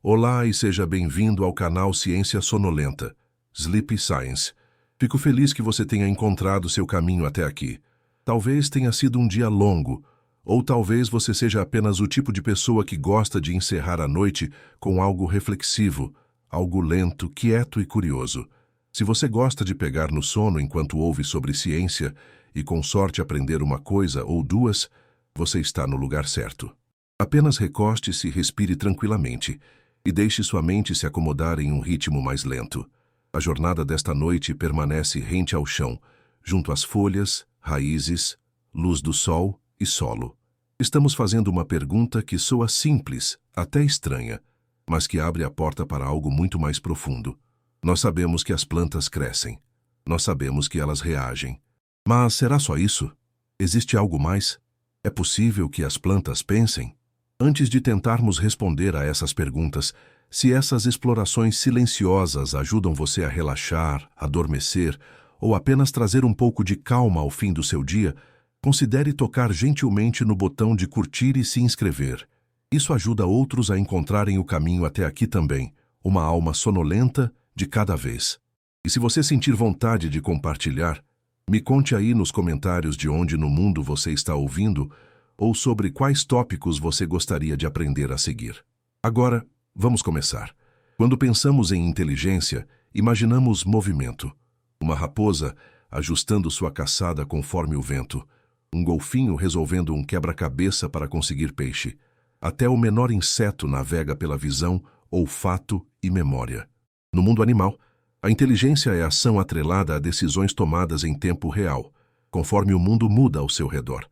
Olá e seja bem-vindo ao canal Ciência Sonolenta, Sleepy Science. Fico feliz que você tenha encontrado seu caminho até aqui. Talvez tenha sido um dia longo, ou talvez você seja apenas o tipo de pessoa que gosta de encerrar a noite com algo reflexivo, algo lento, quieto e curioso. Se você gosta de pegar no sono enquanto ouve sobre ciência e com sorte aprender uma coisa ou duas, você está no lugar certo. Apenas recoste-se e respire tranquilamente e deixe sua mente se acomodar em um ritmo mais lento. A jornada desta noite permanece rente ao chão, junto às folhas, raízes, luz do sol e solo. Estamos fazendo uma pergunta que soa simples, até estranha, mas que abre a porta para algo muito mais profundo. Nós sabemos que as plantas crescem. Nós sabemos que elas reagem. Mas será só isso? Existe algo mais? É possível que as plantas pensem? Antes de tentarmos responder a essas perguntas, se essas explorações silenciosas ajudam você a relaxar, adormecer ou apenas trazer um pouco de calma ao fim do seu dia, considere tocar gentilmente no botão de curtir e se inscrever. Isso ajuda outros a encontrarem o caminho até aqui também, uma alma sonolenta de cada vez. E se você sentir vontade de compartilhar, me conte aí nos comentários de onde no mundo você está ouvindo ou sobre quais tópicos você gostaria de aprender a seguir. Agora, vamos começar. Quando pensamos em inteligência, imaginamos movimento. Uma raposa ajustando sua caçada conforme o vento, um golfinho resolvendo um quebra-cabeça para conseguir peixe. Até o menor inseto navega pela visão, olfato e memória. No mundo animal, a inteligência é ação atrelada a decisões tomadas em tempo real, conforme o mundo muda ao seu redor.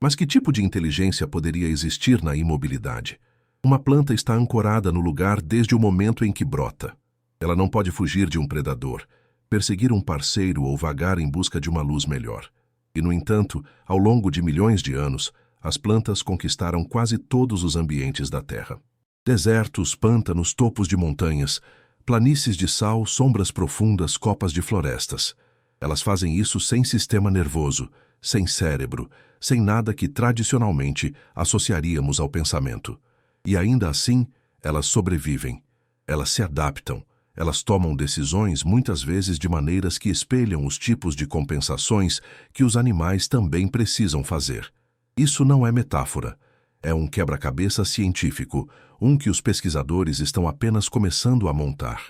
Mas que tipo de inteligência poderia existir na imobilidade? Uma planta está ancorada no lugar desde o momento em que brota. Ela não pode fugir de um predador, perseguir um parceiro ou vagar em busca de uma luz melhor. E, no entanto, ao longo de milhões de anos, as plantas conquistaram quase todos os ambientes da Terra. Desertos, pântanos, topos de montanhas, planícies de sal, sombras profundas, copas de florestas. Elas fazem isso sem sistema nervoso, sem cérebro, sem nada que tradicionalmente associaríamos ao pensamento. E ainda assim, elas sobrevivem. Elas se adaptam. Elas tomam decisões muitas vezes de maneiras que espelham os tipos de compensações que os animais também precisam fazer. Isso não é metáfora. É um quebra-cabeça científico, um que os pesquisadores estão apenas começando a montar.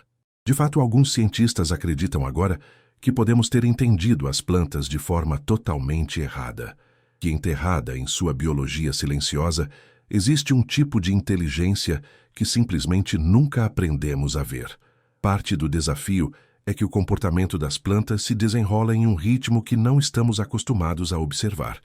De fato, alguns cientistas acreditam agora que podemos ter entendido as plantas de forma totalmente errada, que enterrada em sua biologia silenciosa, existe um tipo de inteligência que simplesmente nunca aprendemos a ver. Parte do desafio é que o comportamento das plantas se desenrola em um ritmo que não estamos acostumados a observar.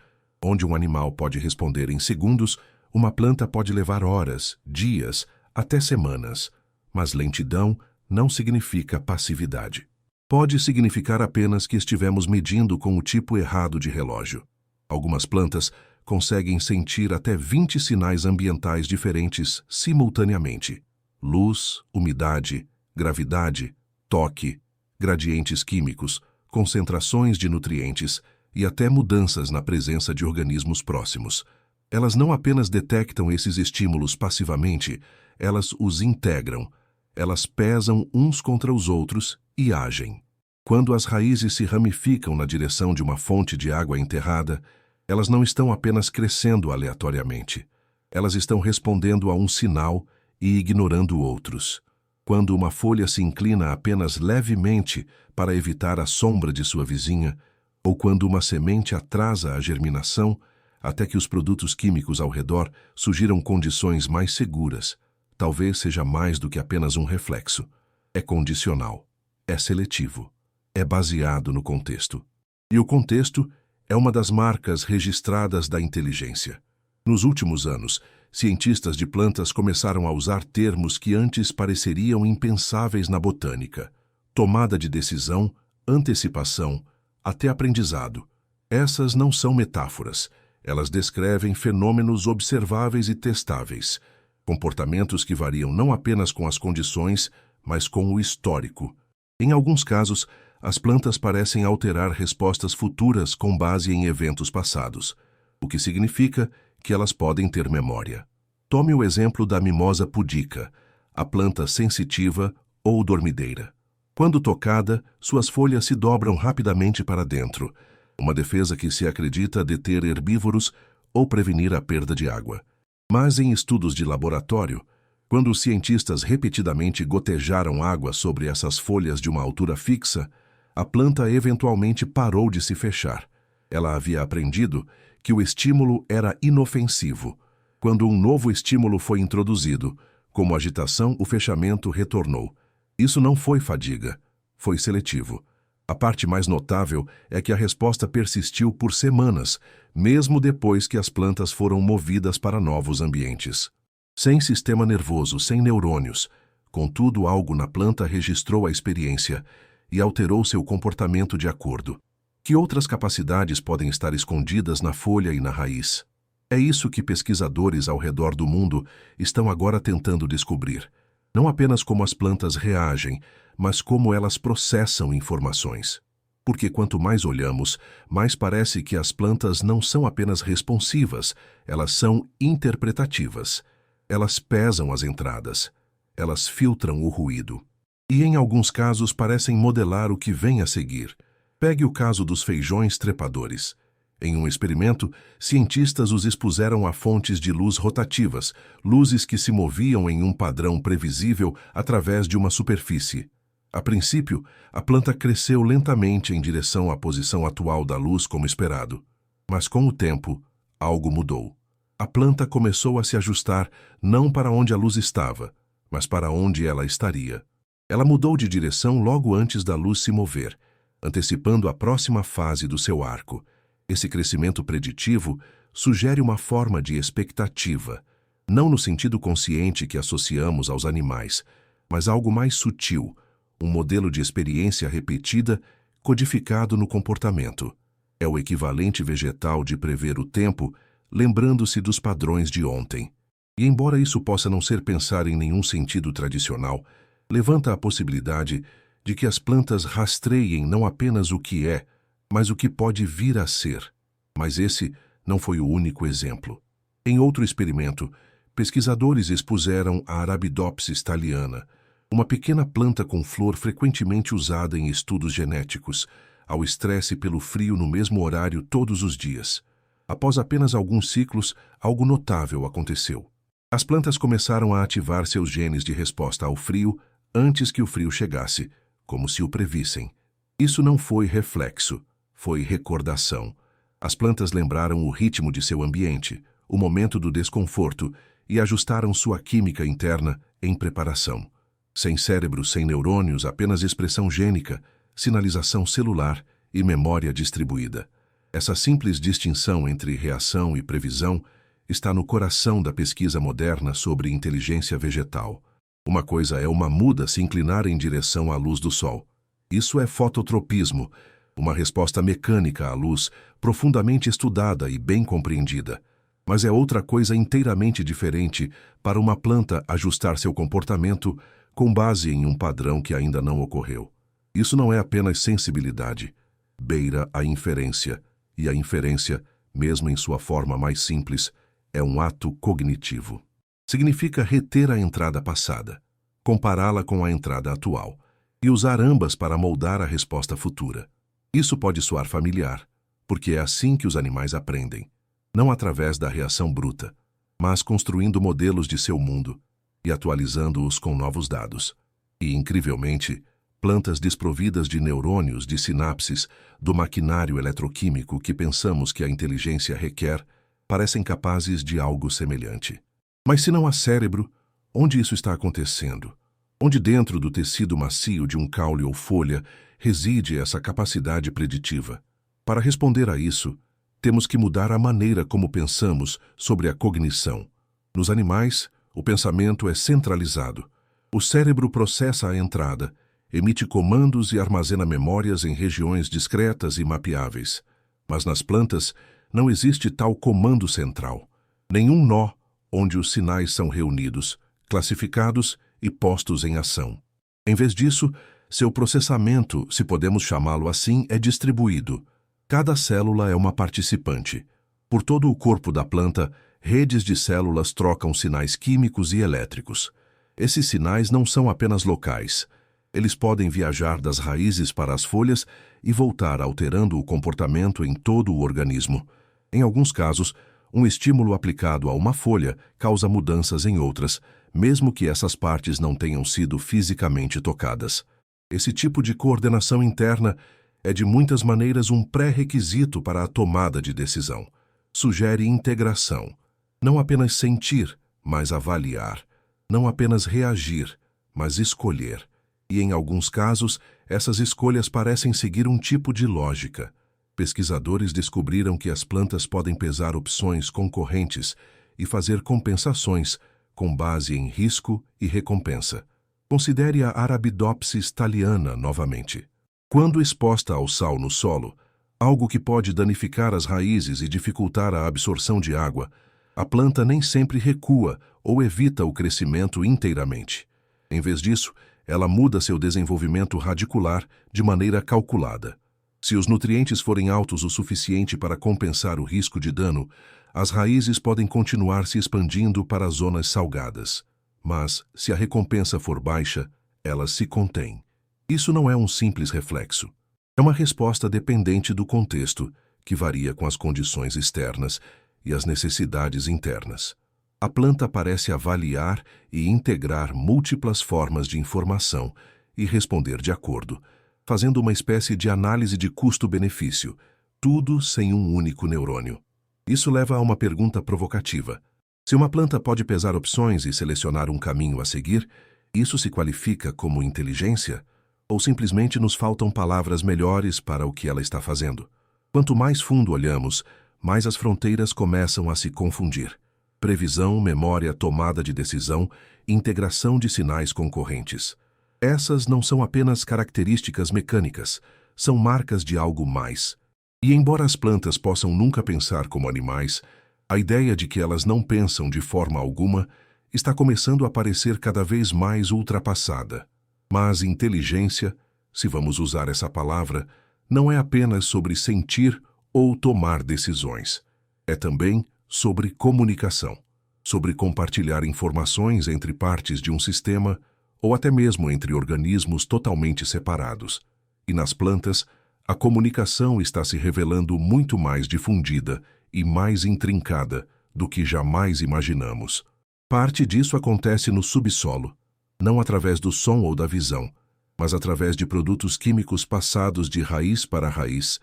Onde um animal pode responder em segundos, uma planta pode levar horas, dias, até semanas. Mas lentidão não significa passividade. Pode significar apenas que estivemos medindo com o tipo errado de relógio. Algumas plantas conseguem sentir até 20 sinais ambientais diferentes simultaneamente. Luz, umidade, gravidade, toque, gradientes químicos, concentrações de nutrientes e até mudanças na presença de organismos próximos. Elas não apenas detectam esses estímulos passivamente, elas os integram. Elas pesam uns contra os outros e agem. Quando as raízes se ramificam na direção de uma fonte de água enterrada, elas não estão apenas crescendo aleatoriamente. Elas estão respondendo a um sinal e ignorando outros. Quando uma folha se inclina apenas levemente para evitar a sombra de sua vizinha, ou quando uma semente atrasa a germinação, até que os produtos químicos ao redor sugiram condições mais seguras, talvez seja mais do que apenas um reflexo. É condicional, é seletivo, é baseado no contexto. E o contexto é uma das marcas registradas da inteligência. Nos últimos anos, cientistas de plantas começaram a usar termos que antes pareceriam impensáveis na botânica: tomada de decisão, antecipação, até aprendizado. Essas não são metáforas. Elas descrevem fenômenos observáveis e testáveis, comportamentos que variam não apenas com as condições, mas com o histórico. Em alguns casos, as plantas parecem alterar respostas futuras com base em eventos passados, o que significa que elas podem ter memória. Tome o exemplo da mimosa pudica, a planta sensitiva ou dormideira. Quando tocada, suas folhas se dobram rapidamente para dentro, uma defesa que se acredita deter herbívoros ou prevenir a perda de água. Mas em estudos de laboratório, quando os cientistas repetidamente gotejaram água sobre essas folhas de uma altura fixa, a planta eventualmente parou de se fechar. Ela havia aprendido que o estímulo era inofensivo. Quando um novo estímulo foi introduzido, como agitação, o fechamento retornou. Isso não foi fadiga, foi seletivo. A parte mais notável é que a resposta persistiu por semanas, mesmo depois que as plantas foram movidas para novos ambientes. Sem sistema nervoso, sem neurônios, contudo algo na planta registrou a experiência e alterou seu comportamento de acordo. Que outras capacidades podem estar escondidas na folha e na raiz? É isso que pesquisadores ao redor do mundo estão agora tentando descobrir. Não apenas como as plantas reagem, mas como elas processam informações. Porque quanto mais olhamos, mais parece que as plantas não são apenas responsivas, elas são interpretativas. Elas pesam as entradas, elas filtram o ruído. E em alguns casos parecem modelar o que vem a seguir. Pegue o caso dos feijões trepadores. Em um experimento, cientistas os expuseram a fontes de luz rotativas, luzes que se moviam em um padrão previsível através de uma superfície. A princípio, a planta cresceu lentamente em direção à posição atual da luz como esperado. Mas com o tempo, algo mudou. A planta começou a se ajustar não para onde a luz estava, mas para onde ela estaria. Ela mudou de direção logo antes da luz se mover, antecipando a próxima fase do seu arco. Esse crescimento preditivo sugere uma forma de expectativa, não no sentido consciente que associamos aos animais, mas algo mais sutil, um modelo de experiência repetida codificado no comportamento. É o equivalente vegetal de prever o tempo, lembrando-se dos padrões de ontem. E embora isso possa não ser pensar em nenhum sentido tradicional, levanta a possibilidade de que as plantas rastreiem não apenas o que é, mas o que pode vir a ser. Mas esse não foi o único exemplo. Em outro experimento, pesquisadores expuseram a Arabidopsis thaliana, uma pequena planta com flor frequentemente usada em estudos genéticos, ao estresse pelo frio no mesmo horário todos os dias. Após apenas alguns ciclos, algo notável aconteceu. As plantas começaram a ativar seus genes de resposta ao frio antes que o frio chegasse, como se o previssem. Isso não foi reflexo, foi recordação. As plantas lembraram o ritmo de seu ambiente, o momento do desconforto, e ajustaram sua química interna em preparação. Sem cérebro, sem neurônios, apenas expressão gênica, sinalização celular e memória distribuída. Essa simples distinção entre reação e previsão está no coração da pesquisa moderna sobre inteligência vegetal. Uma coisa é uma muda se inclinar em direção à luz do sol. Isso é fototropismo, uma resposta mecânica à luz, profundamente estudada e bem compreendida. Mas é outra coisa inteiramente diferente para uma planta ajustar seu comportamento com base em um padrão que ainda não ocorreu. Isso não é apenas sensibilidade, beira a inferência, e a inferência, mesmo em sua forma mais simples, é um ato cognitivo. Significa reter a entrada passada, compará-la com a entrada atual, e usar ambas para moldar a resposta futura. Isso pode soar familiar, porque é assim que os animais aprendem, não através da reação bruta, mas construindo modelos de seu mundo e atualizando-os com novos dados. E, incrivelmente, plantas desprovidas de neurônios, de sinapses, do maquinário eletroquímico que pensamos que a inteligência requer, parecem capazes de algo semelhante. Mas se não há cérebro, onde isso está acontecendo? Onde dentro do tecido macio de um caule ou folha reside essa capacidade preditiva? Para responder a isso, temos que mudar a maneira como pensamos sobre a cognição. Nos animais, o pensamento é centralizado. O cérebro processa a entrada, emite comandos e armazena memórias em regiões discretas e mapeáveis. Mas nas plantas, não existe tal comando central. Nenhum nó onde os sinais são reunidos, classificados e postos em ação. Em vez disso, seu processamento, se podemos chamá-lo assim, é distribuído. Cada célula é uma participante. Por todo o corpo da planta, redes de células trocam sinais químicos e elétricos. Esses sinais não são apenas locais. Eles podem viajar das raízes para as folhas e voltar alterando o comportamento em todo o organismo. Em alguns casos, um estímulo aplicado a uma folha causa mudanças em outras, mesmo que essas partes não tenham sido fisicamente tocadas. Esse tipo de coordenação interna é de muitas maneiras um pré-requisito para a tomada de decisão. Sugere integração. Não apenas sentir, mas avaliar. Não apenas reagir, mas escolher. E em alguns casos, essas escolhas parecem seguir um tipo de lógica. Pesquisadores descobriram que as plantas podem pesar opções concorrentes e fazer compensações com base em risco e recompensa. Considere a Arabidopsis thaliana novamente. Quando exposta ao sal no solo, algo que pode danificar as raízes e dificultar a absorção de água, a planta nem sempre recua ou evita o crescimento inteiramente. Em vez disso, ela muda seu desenvolvimento radicular de maneira calculada. Se os nutrientes forem altos o suficiente para compensar o risco de dano, as raízes podem continuar se expandindo para as zonas salgadas. Mas, se a recompensa for baixa, elas se contêm. Isso não é um simples reflexo. É uma resposta dependente do contexto, que varia com as condições externas e as necessidades internas. A planta parece avaliar e integrar múltiplas formas de informação e responder de acordo, fazendo uma espécie de análise de custo-benefício, tudo sem um único neurônio. Isso leva a uma pergunta provocativa. Se uma planta pode pesar opções e selecionar um caminho a seguir, isso se qualifica como inteligência? Ou simplesmente nos faltam palavras melhores para o que ela está fazendo? Quanto mais fundo olhamos, mais as fronteiras começam a se confundir. Previsão, memória, tomada de decisão, integração de sinais concorrentes. Essas não são apenas características mecânicas, são marcas de algo mais. E embora as plantas possam nunca pensar como animais, a ideia de que elas não pensam de forma alguma está começando a parecer cada vez mais ultrapassada. Mas inteligência, se vamos usar essa palavra, não é apenas sobre sentir ou tomar decisões. É também sobre comunicação, sobre compartilhar informações entre partes de um sistema ou até mesmo entre organismos totalmente separados. E nas plantas, a comunicação está se revelando muito mais difundida e mais intrincada do que jamais imaginamos. Parte disso acontece no subsolo, não através do som ou da visão, mas através de produtos químicos passados de raiz para raiz,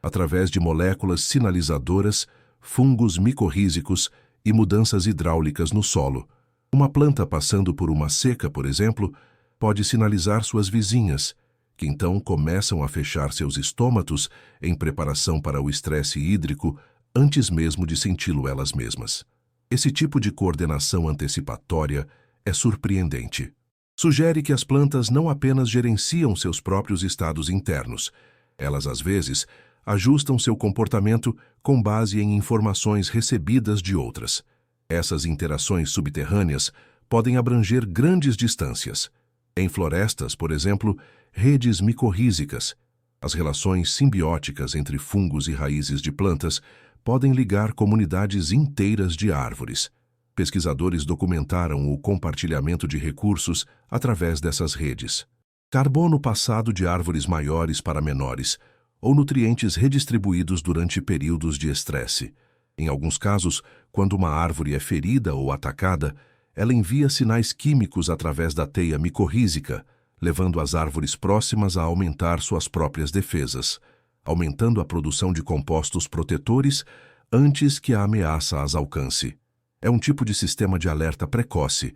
através de moléculas sinalizadoras, fungos micorrízicos e mudanças hidráulicas no solo. Uma planta passando por uma seca, por exemplo, pode sinalizar suas vizinhas, que então começam a fechar seus estômatos em preparação para o estresse hídrico antes mesmo de senti-lo elas mesmas. Esse tipo de coordenação antecipatória é surpreendente. Sugere que as plantas não apenas gerenciam seus próprios estados internos, elas às vezes ajustam seu comportamento com base em informações recebidas de outras. Essas interações subterrâneas podem abranger grandes distâncias. Em florestas, por exemplo, redes micorrízicas. As relações simbióticas entre fungos e raízes de plantas podem ligar comunidades inteiras de árvores. Pesquisadores documentaram o compartilhamento de recursos através dessas redes. Carbono passado de árvores maiores para menores, ou nutrientes redistribuídos durante períodos de estresse. Em alguns casos, quando uma árvore é ferida ou atacada, ela envia sinais químicos através da teia micorrízica, levando as árvores próximas a aumentar suas próprias defesas, aumentando a produção de compostos protetores antes que a ameaça as alcance. É um tipo de sistema de alerta precoce,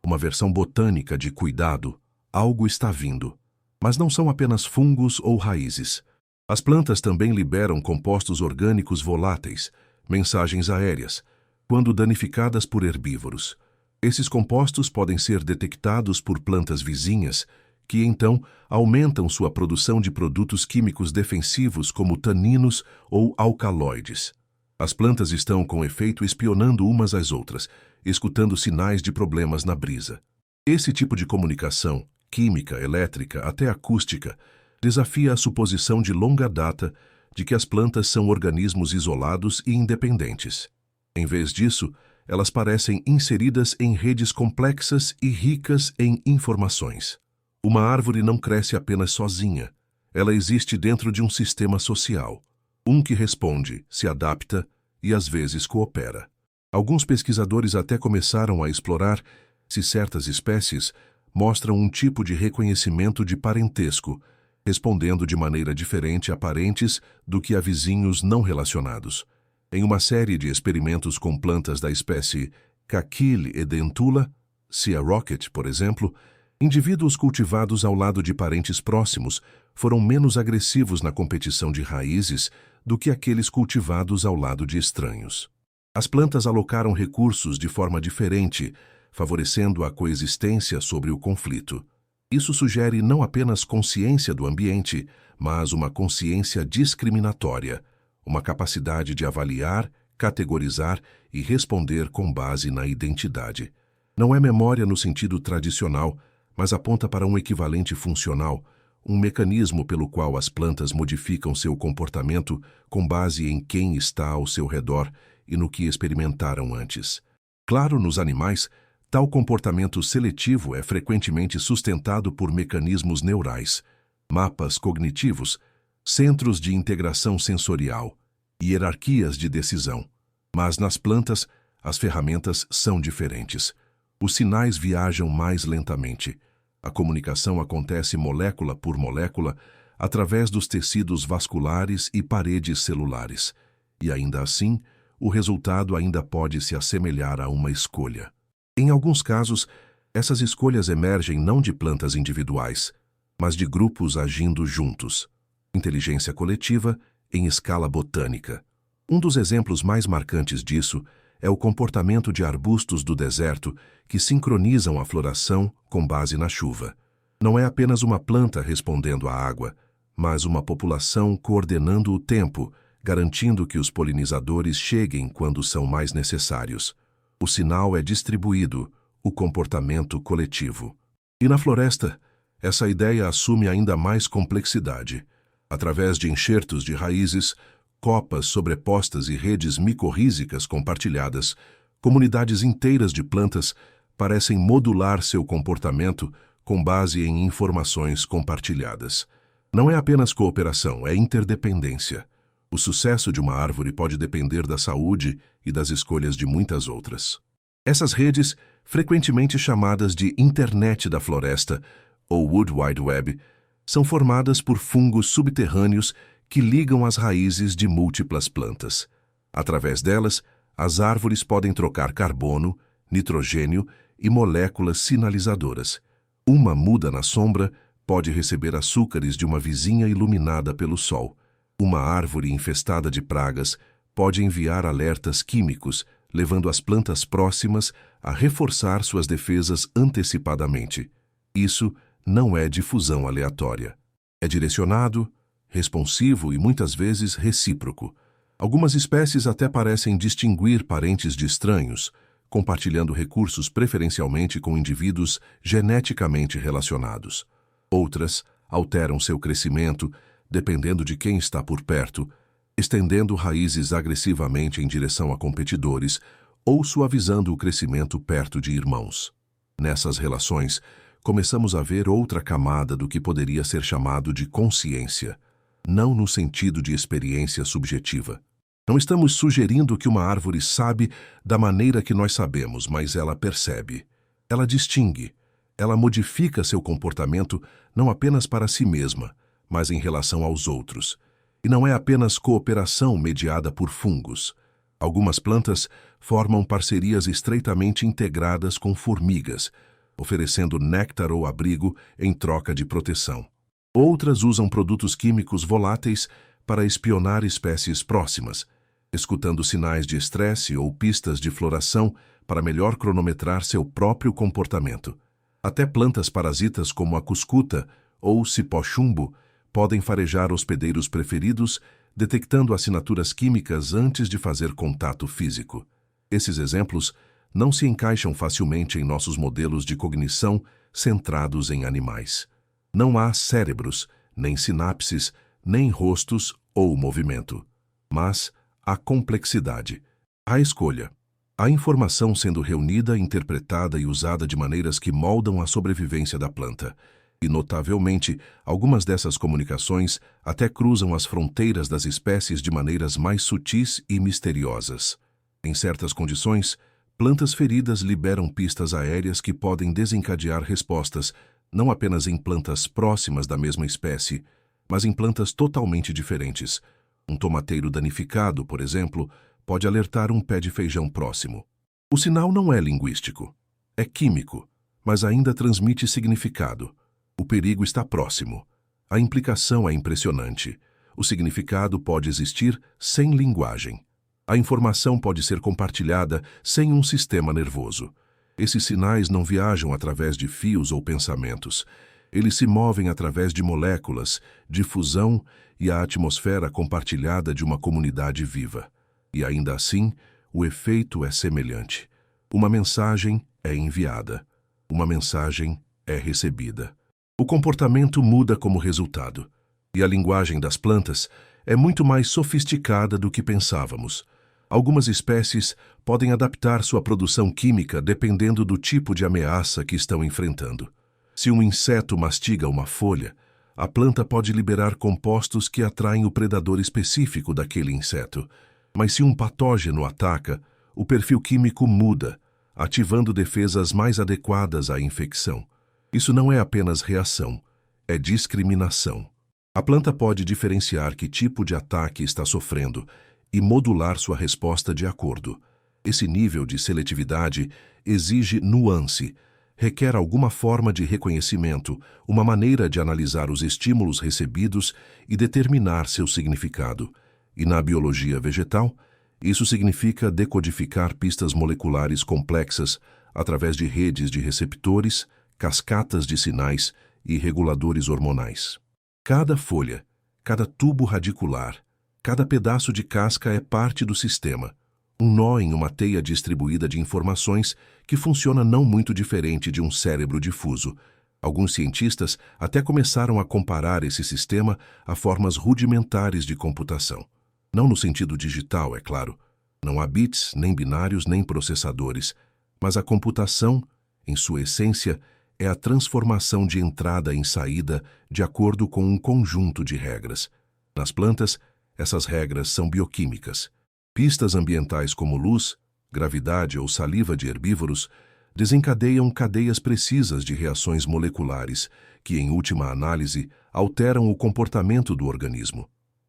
uma versão botânica de cuidado, algo está vindo. Mas não são apenas fungos ou raízes. As plantas também liberam compostos orgânicos voláteis, mensagens aéreas, quando danificadas por herbívoros. Esses compostos podem ser detectados por plantas vizinhas, que então aumentam sua produção de produtos químicos defensivos como taninos ou alcaloides. As plantas estão, com efeito, espionando umas às outras, escutando sinais de problemas na brisa. Esse tipo de comunicação, química, elétrica, até acústica, desafia a suposição de longa data de que as plantas são organismos isolados e independentes. Em vez disso, elas parecem inseridas em redes complexas e ricas em informações. Uma árvore não cresce apenas sozinha. Ela existe dentro de um sistema social. Um que responde, se adapta e às vezes coopera. Alguns pesquisadores até começaram a explorar se certas espécies mostram um tipo de reconhecimento de parentesco, respondendo de maneira diferente a parentes do que a vizinhos não relacionados. Em uma série de experimentos com plantas da espécie Caquile edentula, Sea Rocket, por exemplo, indivíduos cultivados ao lado de parentes próximos foram menos agressivos na competição de raízes do que aqueles cultivados ao lado de estranhos. As plantas alocaram recursos de forma diferente, favorecendo a coexistência sobre o conflito. Isso sugere não apenas consciência do ambiente, mas uma consciência discriminatória, uma capacidade de avaliar, categorizar e responder com base na identidade. Não é memória no sentido tradicional, mas aponta para um equivalente funcional, um mecanismo pelo qual as plantas modificam seu comportamento com base em quem está ao seu redor e no que experimentaram antes. Claro, nos animais, tal comportamento seletivo é frequentemente sustentado por mecanismos neurais, mapas cognitivos, centros de integração sensorial, hierarquias de decisão. Mas nas plantas, as ferramentas são diferentes. Os sinais viajam mais lentamente. A comunicação acontece molécula por molécula através dos tecidos vasculares e paredes celulares. E ainda assim, o resultado ainda pode se assemelhar a uma escolha. Em alguns casos, essas escolhas emergem não de plantas individuais, mas de grupos agindo juntos. Inteligência coletiva em escala botânica. Um dos exemplos mais marcantes disso é o comportamento de arbustos do deserto que sincronizam a floração com base na chuva. Não é apenas uma planta respondendo à água, mas uma população coordenando o tempo, garantindo que os polinizadores cheguem quando são mais necessários. O sinal é distribuído, o comportamento coletivo. E na floresta, essa ideia assume ainda mais complexidade. Através de enxertos de raízes, copas sobrepostas e redes micorrízicas compartilhadas, comunidades inteiras de plantas parecem modular seu comportamento com base em informações compartilhadas. Não é apenas cooperação, é interdependência. O sucesso de uma árvore pode depender da saúde e das escolhas de muitas outras. Essas redes, frequentemente chamadas de Internet da Floresta ou Wood Wide Web, são formadas por fungos subterrâneos que ligam as raízes de múltiplas plantas. Através delas, as árvores podem trocar carbono, nitrogênio e moléculas sinalizadoras. Uma muda na sombra pode receber açúcares de uma vizinha iluminada pelo sol. Uma árvore infestada de pragas pode enviar alertas químicos, levando as plantas próximas a reforçar suas defesas antecipadamente. Isso não é difusão aleatória. É direcionado, responsivo e muitas vezes recíproco. Algumas espécies até parecem distinguir parentes de estranhos, compartilhando recursos preferencialmente com indivíduos geneticamente relacionados. Outras alteram seu crescimento, dependendo de quem está por perto, estendendo raízes agressivamente em direção a competidores ou suavizando o crescimento perto de irmãos. Nessas relações, começamos a ver outra camada do que poderia ser chamado de consciência, não no sentido de experiência subjetiva. Não estamos sugerindo que uma árvore sabe da maneira que nós sabemos, mas ela percebe. Ela distingue. Ela modifica seu comportamento não apenas para si mesma, mas em relação aos outros. E não é apenas cooperação mediada por fungos. Algumas plantas formam parcerias estreitamente integradas com formigas, oferecendo néctar ou abrigo em troca de proteção. Outras usam produtos químicos voláteis para espionar espécies próximas, escutando sinais de estresse ou pistas de floração para melhor cronometrar seu próprio comportamento. Até plantas parasitas como a cuscuta ou cipó-chumbo podem farejar hospedeiros preferidos, detectando assinaturas químicas antes de fazer contato físico. Esses exemplos não se encaixam facilmente em nossos modelos de cognição centrados em animais. Não há cérebros, nem sinapses, nem rostos ou movimento. Mas há complexidade, há escolha. Há informação sendo reunida, interpretada e usada de maneiras que moldam a sobrevivência da planta. E, notavelmente, algumas dessas comunicações até cruzam as fronteiras das espécies de maneiras mais sutis e misteriosas. Em certas condições, plantas feridas liberam pistas aéreas que podem desencadear respostas, não apenas em plantas próximas da mesma espécie, mas em plantas totalmente diferentes. Um tomateiro danificado, por exemplo, pode alertar um pé de feijão próximo. O sinal não é linguístico, é químico, mas ainda transmite significado. O perigo está próximo. A implicação é impressionante. O significado pode existir sem linguagem. A informação pode ser compartilhada sem um sistema nervoso. Esses sinais não viajam através de fios ou pensamentos. Eles se movem através de moléculas, de fusão e a atmosfera compartilhada de uma comunidade viva. E ainda assim, o efeito é semelhante. Uma mensagem é enviada. Uma mensagem é recebida. O comportamento muda como resultado. E a linguagem das plantas é muito mais sofisticada do que pensávamos. Algumas espécies podem adaptar sua produção química dependendo do tipo de ameaça que estão enfrentando. Se um inseto mastiga uma folha, a planta pode liberar compostos que atraem o predador específico daquele inseto. Mas se um patógeno ataca, o perfil químico muda, ativando defesas mais adequadas à infecção. Isso não é apenas reação, é discriminação. A planta pode diferenciar que tipo de ataque está sofrendo e modular sua resposta de acordo. Esse nível de seletividade exige nuance, requer alguma forma de reconhecimento, uma maneira de analisar os estímulos recebidos e determinar seu significado. E na biologia vegetal, isso significa decodificar pistas moleculares complexas através de redes de receptores, cascatas de sinais e reguladores hormonais. Cada folha, cada tubo radicular, cada pedaço de casca é parte do sistema, um nó em uma teia distribuída de informações que funciona não muito diferente de um cérebro difuso. Alguns cientistas até começaram a comparar esse sistema a formas rudimentares de computação. Não no sentido digital, é claro. Não há bits, nem binários, nem processadores. Mas a computação, em sua essência, é a transformação de entrada em saída de acordo com um conjunto de regras. Nas plantas, essas regras são bioquímicas. Pistas ambientais como luz, gravidade ou saliva de herbívoros desencadeiam cadeias precisas de reações moleculares que, em última análise, alteram o comportamento do organismo.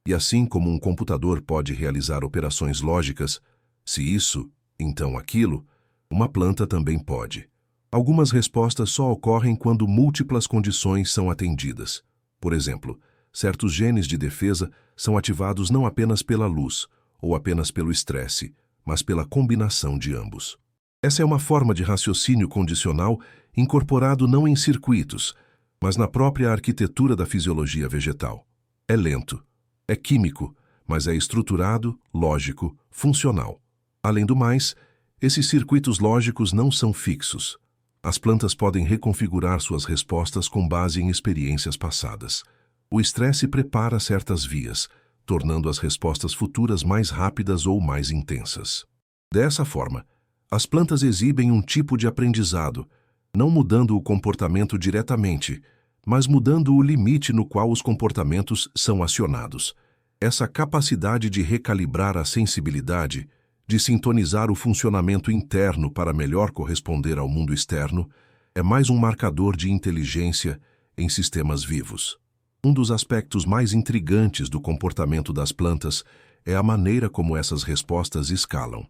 E assim como um computador pode realizar operações lógicas, se isso, então aquilo, uma planta também pode. Algumas respostas só ocorrem quando múltiplas condições são atendidas. Por exemplo, certos genes de defesa são ativados não apenas pela luz ou apenas pelo estresse, mas pela combinação de ambos. Essa é uma forma de raciocínio condicional incorporado não em circuitos, mas na própria arquitetura da fisiologia vegetal. É lento, é químico, mas é estruturado, lógico, funcional. Além do mais, esses circuitos lógicos não são fixos. As plantas podem reconfigurar suas respostas com base em experiências passadas. O estresse prepara certas vias, tornando as respostas futuras mais rápidas ou mais intensas. Dessa forma, as plantas exibem um tipo de aprendizado, não mudando o comportamento diretamente, mas mudando o limite no qual os comportamentos são acionados. Essa capacidade de recalibrar a sensibilidade, de sintonizar o funcionamento interno para melhor corresponder ao mundo externo, é mais um marcador de inteligência em sistemas vivos. Um dos aspectos mais intrigantes do comportamento das plantas é a maneira como essas respostas escalam.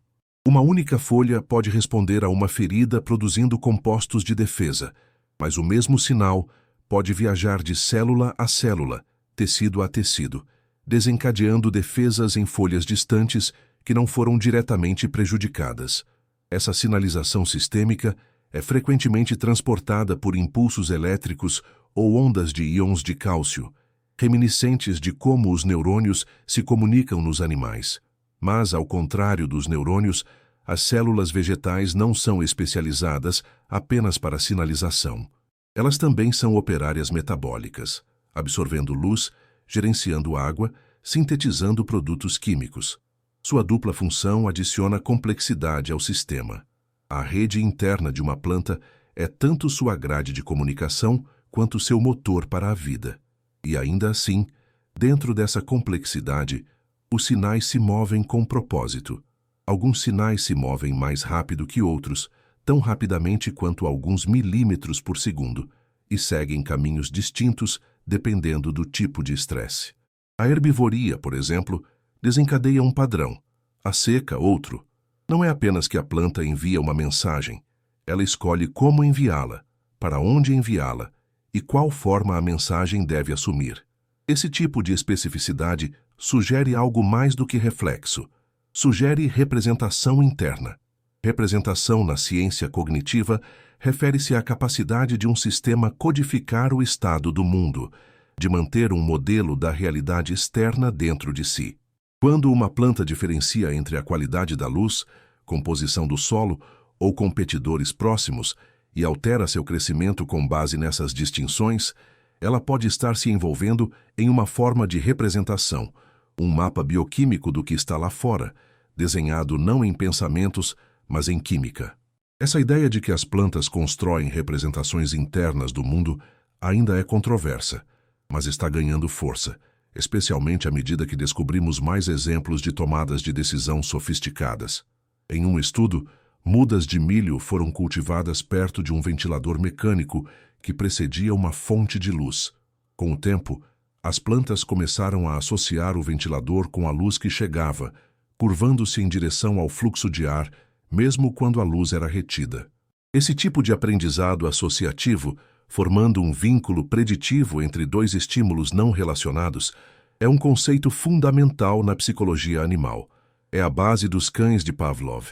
Uma única folha pode responder a uma ferida produzindo compostos de defesa, mas o mesmo sinal pode viajar de célula a célula, tecido a tecido, desencadeando defesas em folhas distantes que não foram diretamente prejudicadas. Essa sinalização sistêmica é frequentemente transportada por impulsos elétricos ou ondas de íons de cálcio, reminiscentes de como os neurônios se comunicam nos animais. Mas, ao contrário dos neurônios, as células vegetais não são especializadas apenas para sinalização. Elas também são operárias metabólicas, absorvendo luz, gerenciando água, sintetizando produtos químicos. Sua dupla função adiciona complexidade ao sistema. A rede interna de uma planta é tanto sua grade de comunicação quanto seu motor para a vida. E ainda assim, dentro dessa complexidade, os sinais se movem com propósito. Alguns sinais se movem mais rápido que outros, tão rapidamente quanto alguns milímetros por segundo, e seguem caminhos distintos dependendo do tipo de estresse. A herbivoria, por exemplo, desencadeia um padrão, a seca outro. Não é apenas que a planta envia uma mensagem, ela escolhe como enviá-la, para onde enviá-la e qual forma a mensagem deve assumir. Esse tipo de especificidade sugere algo mais do que reflexo, sugere representação interna. Representação na ciência cognitiva refere-se à capacidade de um sistema codificar o estado do mundo, de manter um modelo da realidade externa dentro de si. Quando uma planta diferencia entre a qualidade da luz, composição do solo ou competidores próximos e altera seu crescimento com base nessas distinções, ela pode estar se envolvendo em uma forma de representação, um mapa bioquímico do que está lá fora, desenhado não em pensamentos, mas em química. Essa ideia de que as plantas constroem representações internas do mundo ainda é controversa, mas está ganhando força, especialmente à medida que descobrimos mais exemplos de tomadas de decisão sofisticadas. Em um estudo, mudas de milho foram cultivadas perto de um ventilador mecânico que precedia uma fonte de luz. Com o tempo, as plantas começaram a associar o ventilador com a luz que chegava, curvando-se em direção ao fluxo de ar, mesmo quando a luz era retida. Esse tipo de aprendizado associativo, formando um vínculo preditivo entre dois estímulos não relacionados, é um conceito fundamental na psicologia animal. É a base dos cães de Pavlov.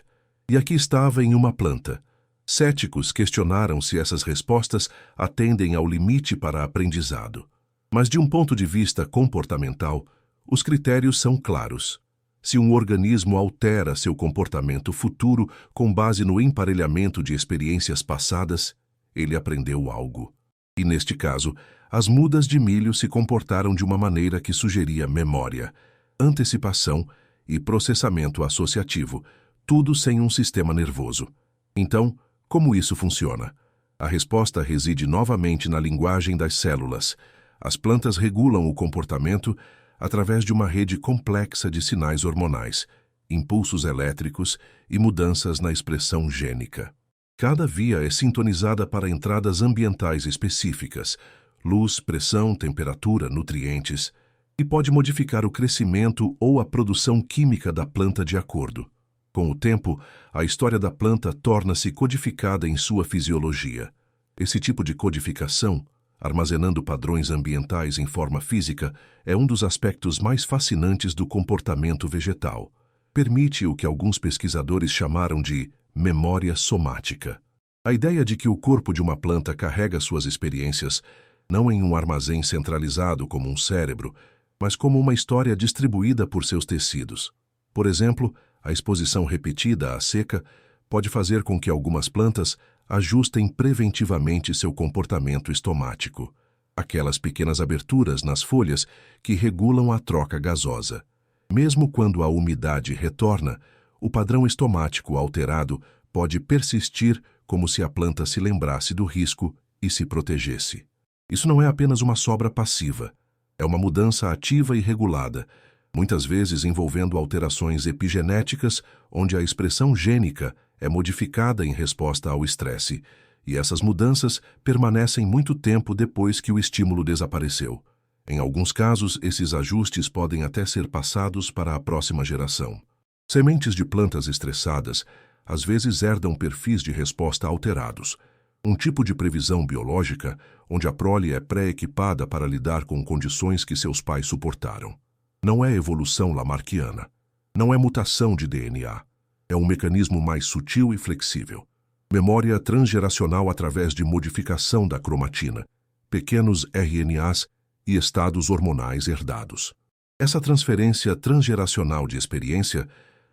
E aqui estava em uma planta. Céticos questionaram se essas respostas atendem ao limite para aprendizado. Mas de um ponto de vista comportamental, os critérios são claros. Se um organismo altera seu comportamento futuro com base no emparelhamento de experiências passadas, ele aprendeu algo. E neste caso, as mudas de milho se comportaram de uma maneira que sugeria memória, antecipação e processamento associativo, tudo sem um sistema nervoso. Então, como isso funciona? A resposta reside novamente na linguagem das células. As plantas regulam o comportamento através de uma rede complexa de sinais hormonais, impulsos elétricos e mudanças na expressão gênica. Cada via é sintonizada para entradas ambientais específicas, luz, pressão, temperatura, nutrientes, e pode modificar o crescimento ou a produção química da planta de acordo. Com o tempo, a história da planta torna-se codificada em sua fisiologia. Esse tipo de codificação, armazenando padrões ambientais em forma física, é um dos aspectos mais fascinantes do comportamento vegetal. Permite o que alguns pesquisadores chamaram de memória somática. A ideia de que o corpo de uma planta carrega suas experiências não em um armazém centralizado como um cérebro, mas como uma história distribuída por seus tecidos. Por exemplo, a exposição repetida à seca pode fazer com que algumas plantas ajustem preventivamente seu comportamento estomático, aquelas pequenas aberturas nas folhas que regulam a troca gasosa. Mesmo quando a umidade retorna, o padrão estomático alterado pode persistir como se a planta se lembrasse do risco e se protegesse. Isso não é apenas uma sobra passiva, é uma mudança ativa e regulada, muitas vezes envolvendo alterações epigenéticas, onde a expressão gênica é modificada em resposta ao estresse, e essas mudanças permanecem muito tempo depois que o estímulo desapareceu. Em alguns casos, esses ajustes podem até ser passados para a próxima geração. Sementes de plantas estressadas às vezes herdam perfis de resposta alterados, um tipo de previsão biológica onde a prole é pré-equipada para lidar com condições que seus pais suportaram. Não é evolução lamarckiana, não é mutação de DNA, é um mecanismo mais sutil e flexível. Memória transgeracional através de modificação da cromatina, pequenos RNAs e estados hormonais herdados. Essa transferência transgeracional de experiência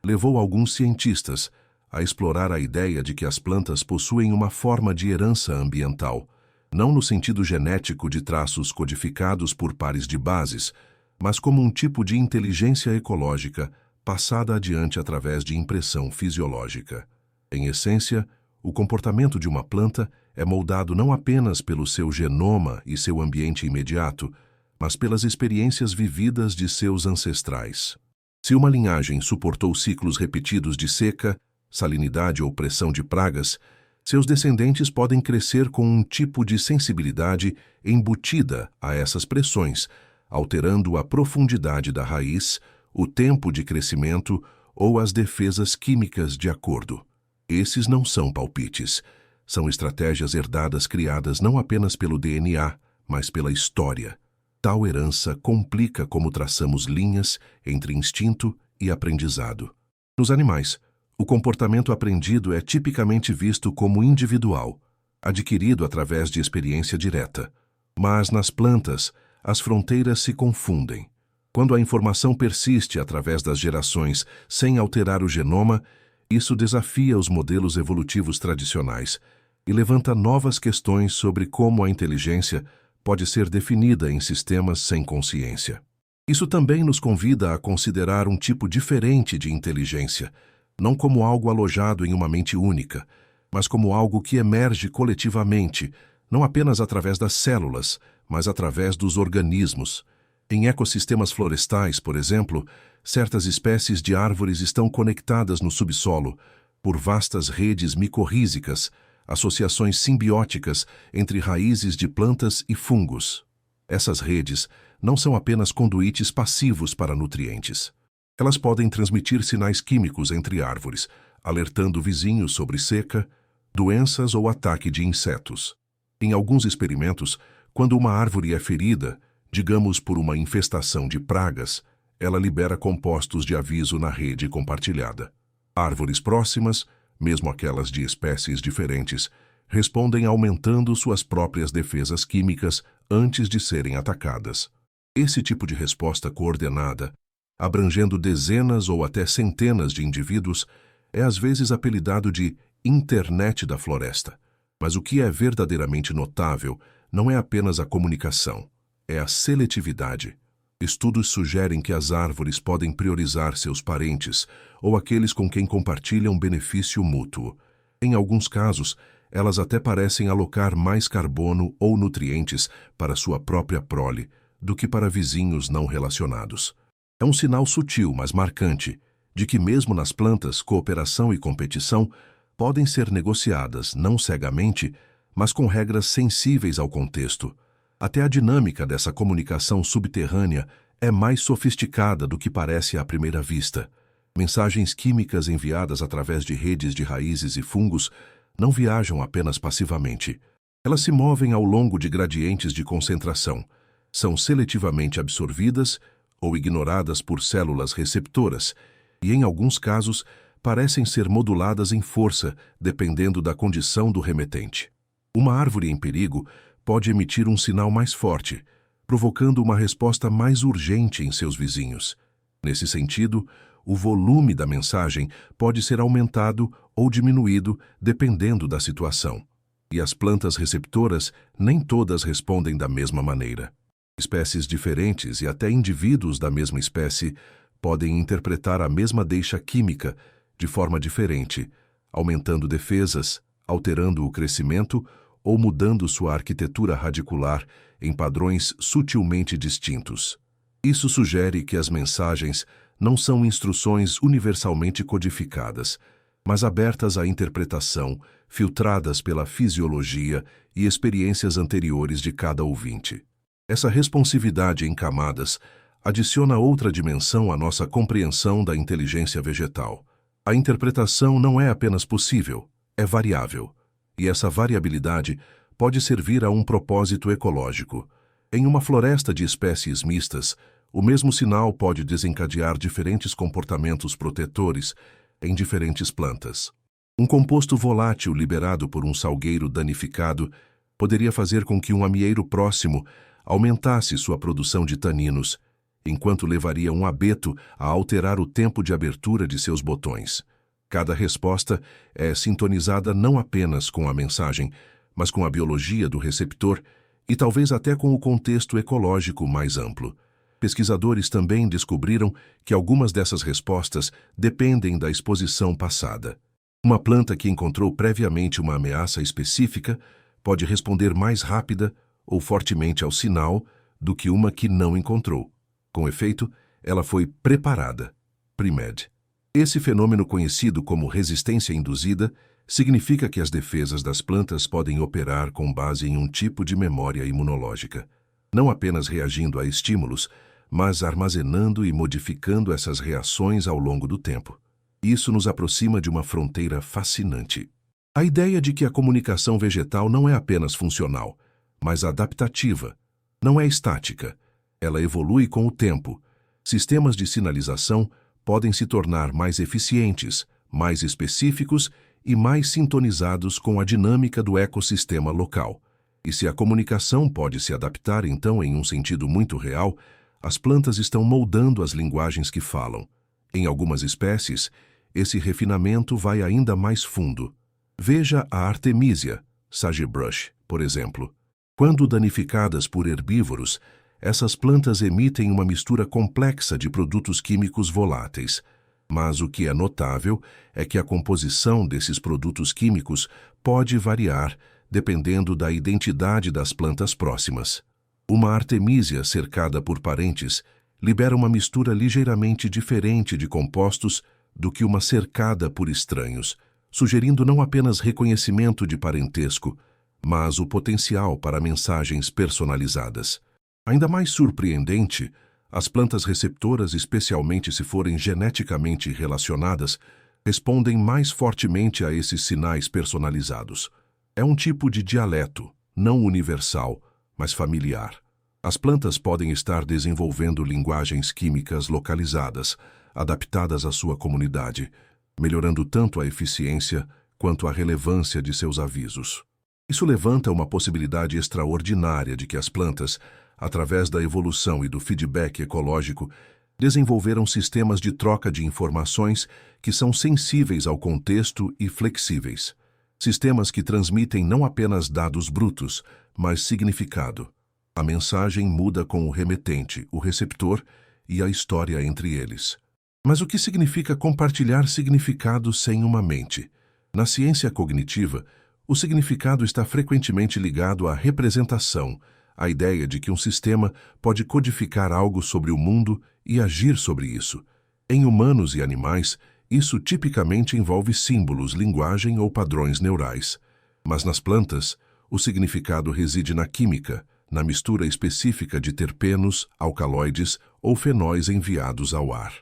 levou alguns cientistas a explorar a ideia de que as plantas possuem uma forma de herança ambiental, não no sentido genético de traços codificados por pares de bases, mas como um tipo de inteligência ecológica passada adiante através de impressão fisiológica. Em essência, o comportamento de uma planta é moldado não apenas pelo seu genoma e seu ambiente imediato, mas pelas experiências vividas de seus ancestrais. Se uma linhagem suportou ciclos repetidos de seca, salinidade ou pressão de pragas, seus descendentes podem crescer com um tipo de sensibilidade embutida a essas pressões, alterando a profundidade da raiz, o tempo de crescimento ou as defesas químicas de acordo. Esses não são palpites, são estratégias herdadas criadas não apenas pelo DNA, mas pela história. Tal herança complica como traçamos linhas entre instinto e aprendizado. Nos animais, o comportamento aprendido é tipicamente visto como individual, adquirido através de experiência direta. Mas nas plantas, as fronteiras se confundem. Quando a informação persiste através das gerações sem alterar o genoma, isso desafia os modelos evolutivos tradicionais e levanta novas questões sobre como a inteligência pode ser definida em sistemas sem consciência. Isso também nos convida a considerar um tipo diferente de inteligência, não como algo alojado em uma mente única, mas como algo que emerge coletivamente, não apenas através das células, mas através dos organismos. Em ecossistemas florestais, por exemplo, certas espécies de árvores estão conectadas no subsolo por vastas redes micorrízicas, associações simbióticas entre raízes de plantas e fungos. Essas redes não são apenas conduítes passivos para nutrientes. Elas podem transmitir sinais químicos entre árvores, alertando vizinhos sobre seca, doenças ou ataque de insetos. Em alguns experimentos, quando uma árvore é ferida, digamos por uma infestação de pragas, ela libera compostos de aviso na rede compartilhada. Árvores próximas, mesmo aquelas de espécies diferentes, respondem aumentando suas próprias defesas químicas antes de serem atacadas. Esse tipo de resposta coordenada, abrangendo dezenas ou até centenas de indivíduos, é às vezes apelidado de Internet da Floresta. Mas o que é verdadeiramente notável não é apenas a comunicação, é a seletividade. Estudos sugerem que as árvores podem priorizar seus parentes ou aqueles com quem compartilham benefício mútuo. Em alguns casos, elas até parecem alocar mais carbono ou nutrientes para sua própria prole do que para vizinhos não relacionados. É um sinal sutil, mas marcante, de que mesmo nas plantas, cooperação e competição podem ser negociadas não cegamente, mas com regras sensíveis ao contexto. Até a dinâmica dessa comunicação subterrânea é mais sofisticada do que parece à primeira vista. Mensagens químicas enviadas através de redes de raízes e fungos não viajam apenas passivamente. Elas se movem ao longo de gradientes de concentração, são seletivamente absorvidas ou ignoradas por células receptoras e, em alguns casos, parecem ser moduladas em força, dependendo da condição do remetente. Uma árvore em perigo pode emitir um sinal mais forte, provocando uma resposta mais urgente em seus vizinhos. Nesse sentido, o volume da mensagem pode ser aumentado ou diminuído dependendo da situação. E as plantas receptoras nem todas respondem da mesma maneira. Espécies diferentes e até indivíduos da mesma espécie podem interpretar a mesma deixa química de forma diferente, aumentando defesas, alterando o crescimento ou mudando sua arquitetura radicular em padrões sutilmente distintos. Isso sugere que as mensagens não são instruções universalmente codificadas, mas abertas à interpretação, filtradas pela fisiologia e experiências anteriores de cada ouvinte. Essa responsividade em camadas adiciona outra dimensão à nossa compreensão da inteligência vegetal. A interpretação não é apenas possível, é variável. E essa variabilidade pode servir a um propósito ecológico. Em uma floresta de espécies mistas, o mesmo sinal pode desencadear diferentes comportamentos protetores em diferentes plantas. Um composto volátil liberado por um salgueiro danificado poderia fazer com que um amieiro próximo aumentasse sua produção de taninos, enquanto levaria um abeto a alterar o tempo de abertura de seus botões. Cada resposta é sintonizada não apenas com a mensagem, mas com a biologia do receptor e talvez até com o contexto ecológico mais amplo. Pesquisadores também descobriram que algumas dessas respostas dependem da exposição passada. Uma planta que encontrou previamente uma ameaça específica pode responder mais rápida ou fortemente ao sinal do que uma que não encontrou. Com efeito, ela foi preparada. Pre-med. Esse fenômeno, conhecido como resistência induzida, significa que as defesas das plantas podem operar com base em um tipo de memória imunológica, não apenas reagindo a estímulos, mas armazenando e modificando essas reações ao longo do tempo. Isso nos aproxima de uma fronteira fascinante. A ideia de que a comunicação vegetal não é apenas funcional, mas adaptativa, não é estática. Ela evolui com o tempo. Sistemas de sinalização podem se tornar mais eficientes, mais específicos e mais sintonizados com a dinâmica do ecossistema local. E se a comunicação pode se adaptar, então, em um sentido muito real, as plantas estão moldando as linguagens que falam. Em algumas espécies, esse refinamento vai ainda mais fundo. Veja a Artemisia sagebrush, por exemplo. Quando danificadas por herbívoros, essas plantas emitem uma mistura complexa de produtos químicos voláteis. Mas o que é notável é que a composição desses produtos químicos pode variar dependendo da identidade das plantas próximas. Uma artemisia cercada por parentes libera uma mistura ligeiramente diferente de compostos do que uma cercada por estranhos, sugerindo não apenas reconhecimento de parentesco, mas o potencial para mensagens personalizadas. Ainda mais surpreendente, as plantas receptoras, especialmente se forem geneticamente relacionadas, respondem mais fortemente a esses sinais personalizados. É um tipo de dialeto, não universal, mas familiar. As plantas podem estar desenvolvendo linguagens químicas localizadas, adaptadas à sua comunidade, melhorando tanto a eficiência quanto a relevância de seus avisos. Isso levanta uma possibilidade extraordinária de que as plantas, através da evolução e do feedback ecológico, desenvolveram sistemas de troca de informações que são sensíveis ao contexto e flexíveis. Sistemas que transmitem não apenas dados brutos, mas significado. A mensagem muda com o remetente, o receptor e a história entre eles. Mas o que significa compartilhar significado sem uma mente? Na ciência cognitiva, o significado está frequentemente ligado à representação, a ideia de que um sistema pode codificar algo sobre o mundo e agir sobre isso. Em humanos e animais, isso tipicamente envolve símbolos, linguagem ou padrões neurais. Mas nas plantas, o significado reside na química, na mistura específica de terpenos, alcaloides ou fenóis enviados ao ar.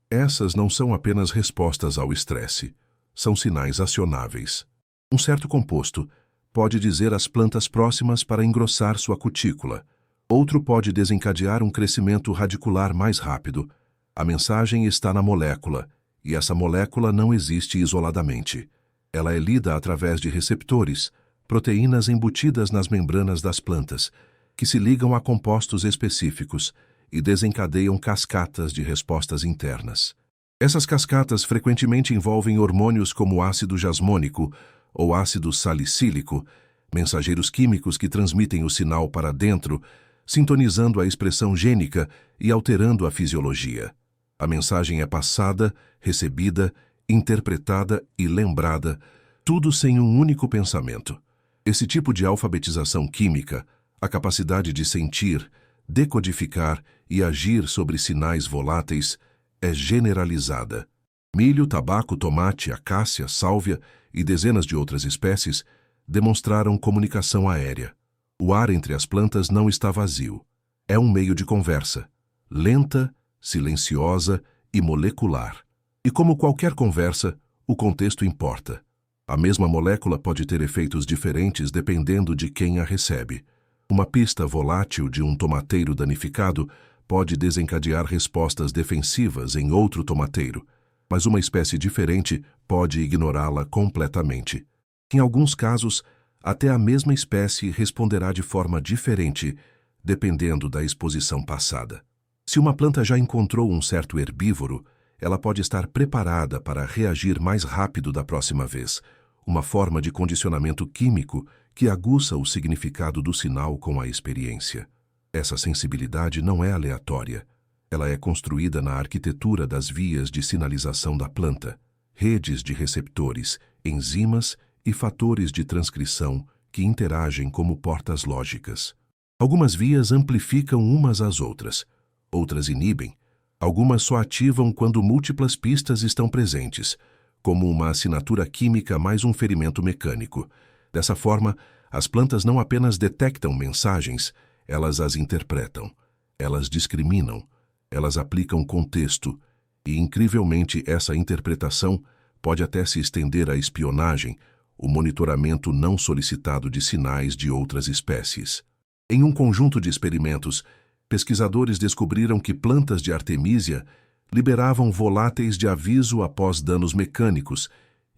Essas não são apenas respostas ao estresse, são sinais acionáveis. Um certo composto pode dizer às plantas próximas para engrossar sua cutícula. Outro pode desencadear um crescimento radicular mais rápido. A mensagem está na molécula, e essa molécula não existe isoladamente. Ela é lida através de receptores, proteínas embutidas nas membranas das plantas, que se ligam a compostos específicos e desencadeiam cascatas de respostas internas. Essas cascatas frequentemente envolvem hormônios como ácido jasmônico ou ácido salicílico, mensageiros químicos que transmitem o sinal para dentro, sintonizando a expressão gênica e alterando a fisiologia. A mensagem é passada, recebida, interpretada e lembrada, tudo sem um único pensamento. Esse tipo de alfabetização química, a capacidade de sentir, decodificar e agir sobre sinais voláteis, é generalizada. Milho, tabaco, tomate, acácia, sálvia e dezenas de outras espécies demonstraram comunicação aérea. O ar entre as plantas não está vazio. É um meio de conversa, lenta, silenciosa e molecular. E como qualquer conversa, o contexto importa. A mesma molécula pode ter efeitos diferentes dependendo de quem a recebe. Uma pista volátil de um tomateiro danificado pode desencadear respostas defensivas em outro tomateiro, mas uma espécie diferente pode ignorá-la completamente. Em alguns casos, até a mesma espécie responderá de forma diferente, dependendo da exposição passada. Se uma planta já encontrou um certo herbívoro, ela pode estar preparada para reagir mais rápido da próxima vez, uma forma de condicionamento químico que aguça o significado do sinal com a experiência. Essa sensibilidade não é aleatória, Ela é construída na arquitetura das vias de sinalização da planta, redes de receptores, enzimas e fatores de transcrição que interagem como portas lógicas. Algumas vias amplificam umas às outras, outras inibem, algumas só ativam quando múltiplas pistas estão presentes, como uma assinatura química mais um ferimento mecânico. Dessa forma, as plantas não apenas detectam mensagens, elas as interpretam, elas discriminam, elas aplicam contexto e, incrivelmente, essa interpretação pode até se estender à espionagem, o monitoramento não solicitado de sinais de outras espécies. Em um conjunto de experimentos, pesquisadores descobriram que plantas de artemísia liberavam voláteis de aviso após danos mecânicos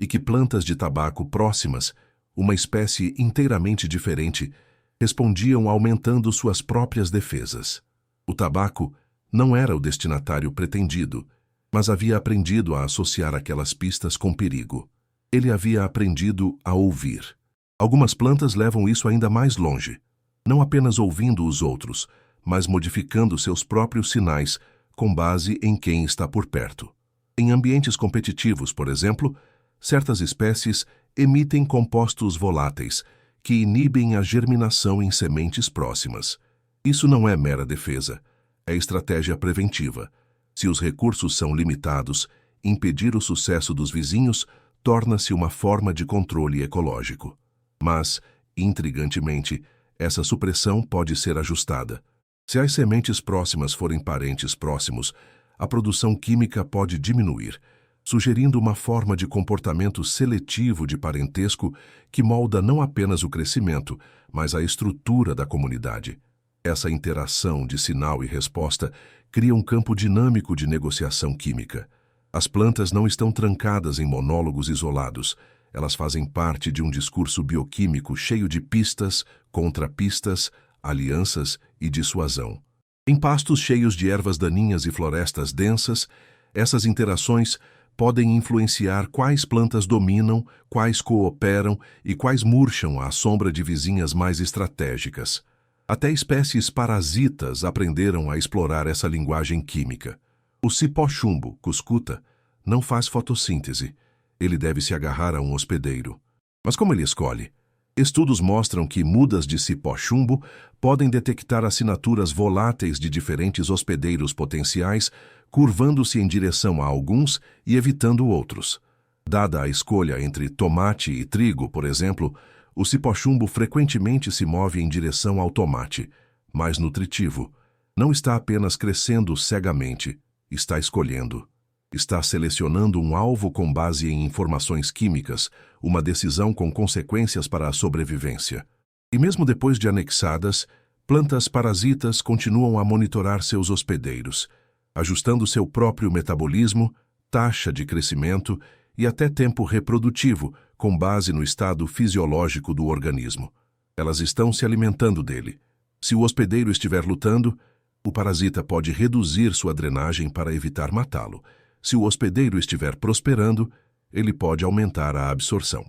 e que plantas de tabaco próximas, uma espécie inteiramente diferente, respondiam aumentando suas próprias defesas. O tabaco não era o destinatário pretendido, mas havia aprendido a associar aquelas pistas com perigo. Ele havia aprendido a ouvir. Algumas plantas levam isso ainda mais longe, não apenas ouvindo os outros, mas modificando seus próprios sinais com base em quem está por perto. Em ambientes competitivos, por exemplo, certas espécies emitem compostos voláteis que inibem a germinação em sementes próximas. Isso não é mera defesa, é estratégia preventiva. Se os recursos são limitados, impedir o sucesso dos vizinhos torna-se uma forma de controle ecológico. Mas, intrigantemente, essa supressão pode ser ajustada. Se as sementes próximas forem parentes próximos, a produção química pode diminuir, sugerindo uma forma de comportamento seletivo de parentesco que molda não apenas o crescimento, mas a estrutura da comunidade. Essa interação de sinal e resposta cria um campo dinâmico de negociação química. As plantas não estão trancadas em monólogos isolados. Elas fazem parte de um discurso bioquímico cheio de pistas, contrapistas, alianças e dissuasão. Em pastos cheios de ervas daninhas e florestas densas, essas interações podem influenciar quais plantas dominam, quais cooperam e quais murcham à sombra de vizinhas mais estratégicas. Até espécies parasitas aprenderam a explorar essa linguagem química. O cipó-chumbo, cuscuta, não faz fotossíntese. Ele deve se agarrar a um hospedeiro. Mas como ele escolhe? Estudos mostram que mudas de cipó-chumbo podem detectar assinaturas voláteis de diferentes hospedeiros potenciais, curvando-se em direção a alguns e evitando outros. Dada a escolha entre tomate e trigo, por exemplo, o cipó-chumbo frequentemente se move em direção ao tomate, mais nutritivo. Não está apenas crescendo cegamente, está escolhendo. Está selecionando um alvo com base em informações químicas, uma decisão com consequências para a sobrevivência. E mesmo depois de anexadas, plantas parasitas continuam a monitorar seus hospedeiros, ajustando seu próprio metabolismo, taxa de crescimento e até tempo reprodutivo, com base no estado fisiológico do organismo. Elas estão se alimentando dele. Se o hospedeiro estiver lutando, o parasita pode reduzir sua drenagem para evitar matá-lo. Se o hospedeiro estiver prosperando, ele pode aumentar a absorção.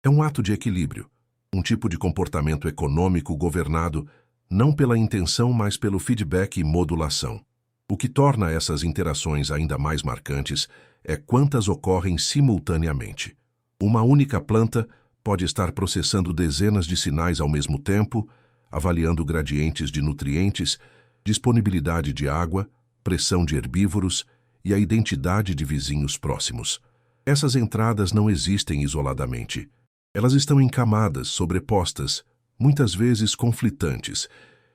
É um ato de equilíbrio, um tipo de comportamento econômico governado não pela intenção, mas pelo feedback e modulação. O que torna essas interações ainda mais marcantes é quantas ocorrem simultaneamente. Uma única planta pode estar processando dezenas de sinais ao mesmo tempo, avaliando gradientes de nutrientes, disponibilidade de água, pressão de herbívoros e a identidade de vizinhos próximos. Essas entradas não existem isoladamente. Elas estão em camadas sobrepostas, muitas vezes conflitantes,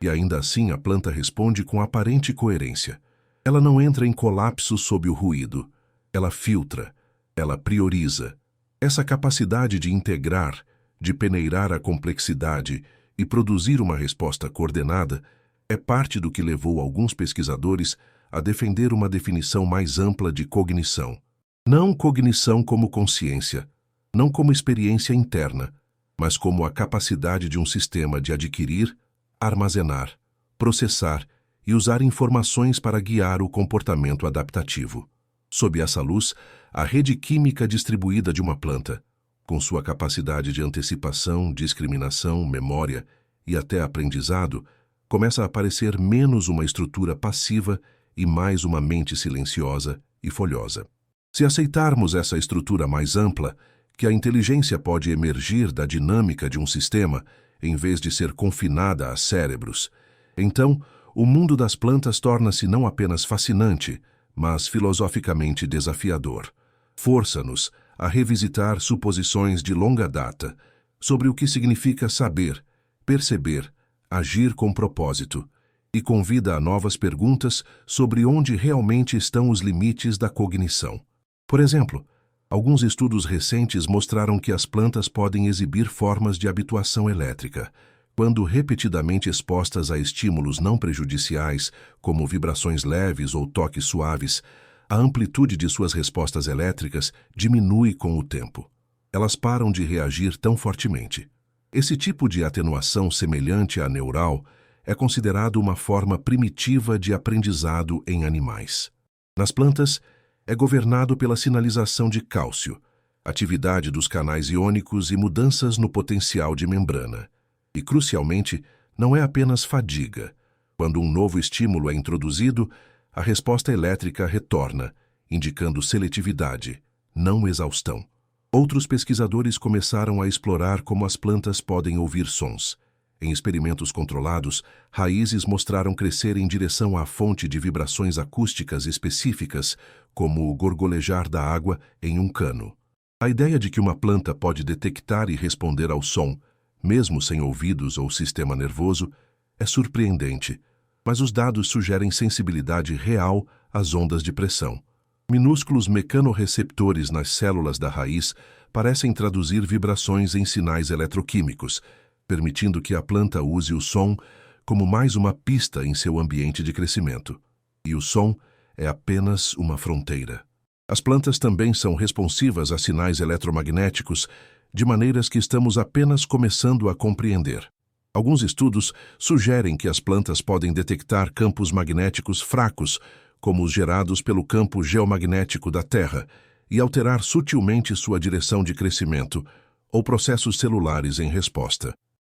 e ainda assim a planta responde com aparente coerência. Ela não entra em colapso sob o ruído. Ela filtra, ela prioriza. Essa capacidade de integrar, de peneirar a complexidade e produzir uma resposta coordenada é parte do que levou alguns pesquisadores a defender uma definição mais ampla de cognição. Não cognição como consciência, não como experiência interna, mas como a capacidade de um sistema de adquirir, armazenar, processar e usar informações para guiar o comportamento adaptativo. Sob essa luz, a rede química distribuída de uma planta, com sua capacidade de antecipação, discriminação, memória e até aprendizado, começa a parecer menos uma estrutura passiva e mais uma mente silenciosa e folhosa. Se aceitarmos essa estrutura mais ampla, que a inteligência pode emergir da dinâmica de um sistema, em vez de ser confinada a cérebros, então o mundo das plantas torna-se não apenas fascinante, mas filosoficamente desafiador. Força-nos a revisitar suposições de longa data sobre o que significa saber, perceber, agir com propósito, e convida a novas perguntas sobre onde realmente estão os limites da cognição. Por exemplo, alguns estudos recentes mostraram que as plantas podem exibir formas de habituação elétrica, quando repetidamente expostas a estímulos não prejudiciais, como vibrações leves ou toques suaves. A amplitude de suas respostas elétricas diminui com o tempo. Elas param de reagir tão fortemente. Esse tipo de atenuação semelhante à neural é considerado uma forma primitiva de aprendizado em animais. Nas plantas, é governado pela sinalização de cálcio, atividade dos canais iônicos e mudanças no potencial de membrana. E, crucialmente, não é apenas fadiga. Quando um novo estímulo é introduzido, a resposta elétrica retorna, indicando seletividade, não exaustão. Outros pesquisadores começaram a explorar como as plantas podem ouvir sons. Em experimentos controlados, raízes mostraram crescer em direção à fonte de vibrações acústicas específicas, como o gorgolejar da água em um cano. A ideia de que uma planta pode detectar e responder ao som, mesmo sem ouvidos ou sistema nervoso, é surpreendente, mas os dados sugerem sensibilidade real às ondas de pressão. Minúsculos mecanorreceptores nas células da raiz parecem traduzir vibrações em sinais eletroquímicos, permitindo que a planta use o som como mais uma pista em seu ambiente de crescimento. E o som é apenas uma fronteira. As plantas também são responsivas a sinais eletromagnéticos, de maneiras que estamos apenas começando a compreender. Alguns estudos sugerem que as plantas podem detectar campos magnéticos fracos, como os gerados pelo campo geomagnético da Terra, e alterar sutilmente sua direção de crescimento, ou processos celulares em resposta.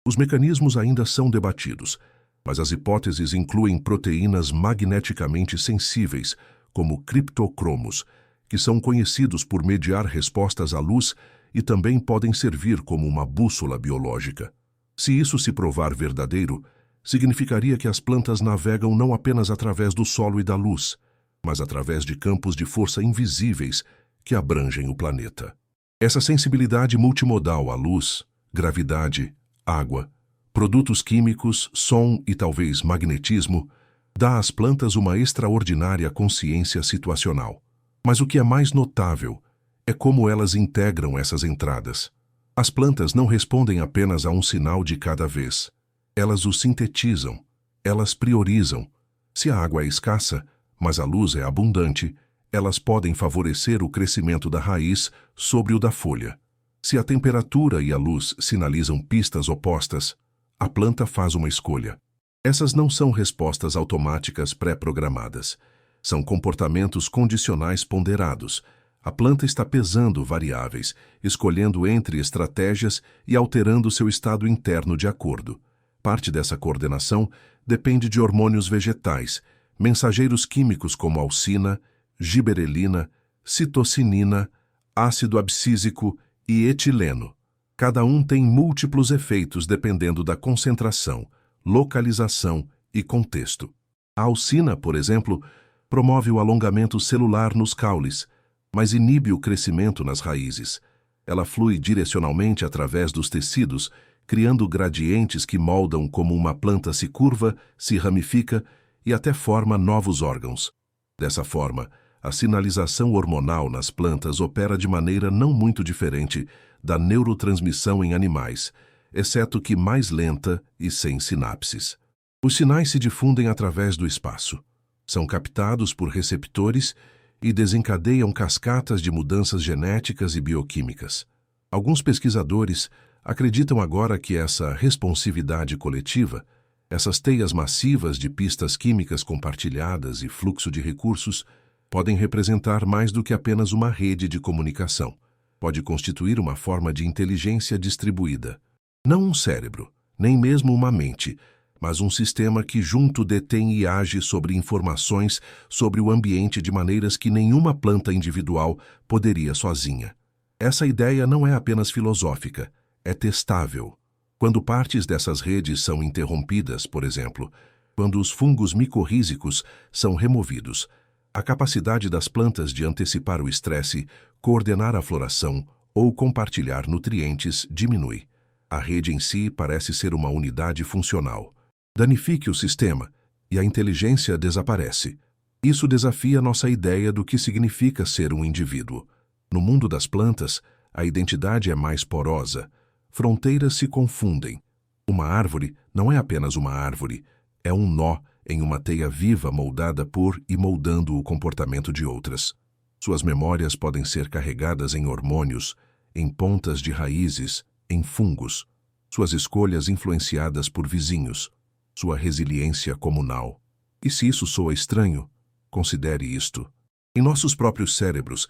Os mecanismos ainda são debatidos, mas as hipóteses incluem proteínas magneticamente sensíveis, como criptocromos, que são conhecidos por mediar respostas à luz e também podem servir como uma bússola biológica. Se isso se provar verdadeiro, significaria que as plantas navegam não apenas através do solo e da luz, mas através de campos de força invisíveis que abrangem o planeta. Essa sensibilidade multimodal à luz, gravidade, água, produtos químicos, som e talvez magnetismo, dá às plantas uma extraordinária consciência situacional. Mas o que é mais notável é como elas integram essas entradas. As plantas não respondem apenas a um sinal de cada vez. Elas o sintetizam, elas priorizam. Se a água é escassa, mas a luz é abundante, elas podem favorecer o crescimento da raiz sobre o da folha. Se a temperatura e a luz sinalizam pistas opostas, a planta faz uma escolha. Essas não são respostas automáticas pré-programadas. São comportamentos condicionais ponderados. A planta está pesando variáveis, escolhendo entre estratégias e alterando seu estado interno de acordo. Parte dessa coordenação depende de hormônios vegetais, mensageiros químicos como alcina, giberelina, citocinina, ácido abscísico e etileno. Cada um tem múltiplos efeitos dependendo da concentração, localização e contexto. A alcina, por exemplo, promove o alongamento celular nos caules, mas inibe o crescimento nas raízes. Ela flui direcionalmente através dos tecidos, criando gradientes que moldam como uma planta se curva, se ramifica e até forma novos órgãos. Dessa forma, a sinalização hormonal nas plantas opera de maneira não muito diferente da neurotransmissão em animais, exceto que mais lenta e sem sinapses. Os sinais se difundem através do espaço. São captados por receptores e desencadeiam cascatas de mudanças genéticas e bioquímicas. Alguns pesquisadores acreditam agora que essa responsividade coletiva, essas teias massivas de pistas químicas compartilhadas e fluxo de recursos, podem representar mais do que apenas uma rede de comunicação. Pode constituir uma forma de inteligência distribuída. Não um cérebro, nem mesmo uma mente, mas um sistema que junto detém e age sobre informações sobre o ambiente de maneiras que nenhuma planta individual poderia sozinha. Essa ideia não é apenas filosófica, é testável. Quando partes dessas redes são interrompidas, por exemplo, quando os fungos micorrízicos são removidos, a capacidade das plantas de antecipar o estresse, coordenar a floração ou compartilhar nutrientes diminui. A rede em si parece ser uma unidade funcional. Danifique o sistema e a inteligência desaparece. Isso desafia nossa ideia do que significa ser um indivíduo. No mundo das plantas, a identidade é mais porosa. Fronteiras se confundem. Uma árvore não é apenas uma árvore, é um nó em uma teia viva moldada por e moldando o comportamento de outras. Suas memórias podem ser carregadas em hormônios, em pontas de raízes, em fungos. Suas escolhas influenciadas por vizinhos. Sua resiliência comunal. E se isso soa estranho, considere isto. Em nossos próprios cérebros,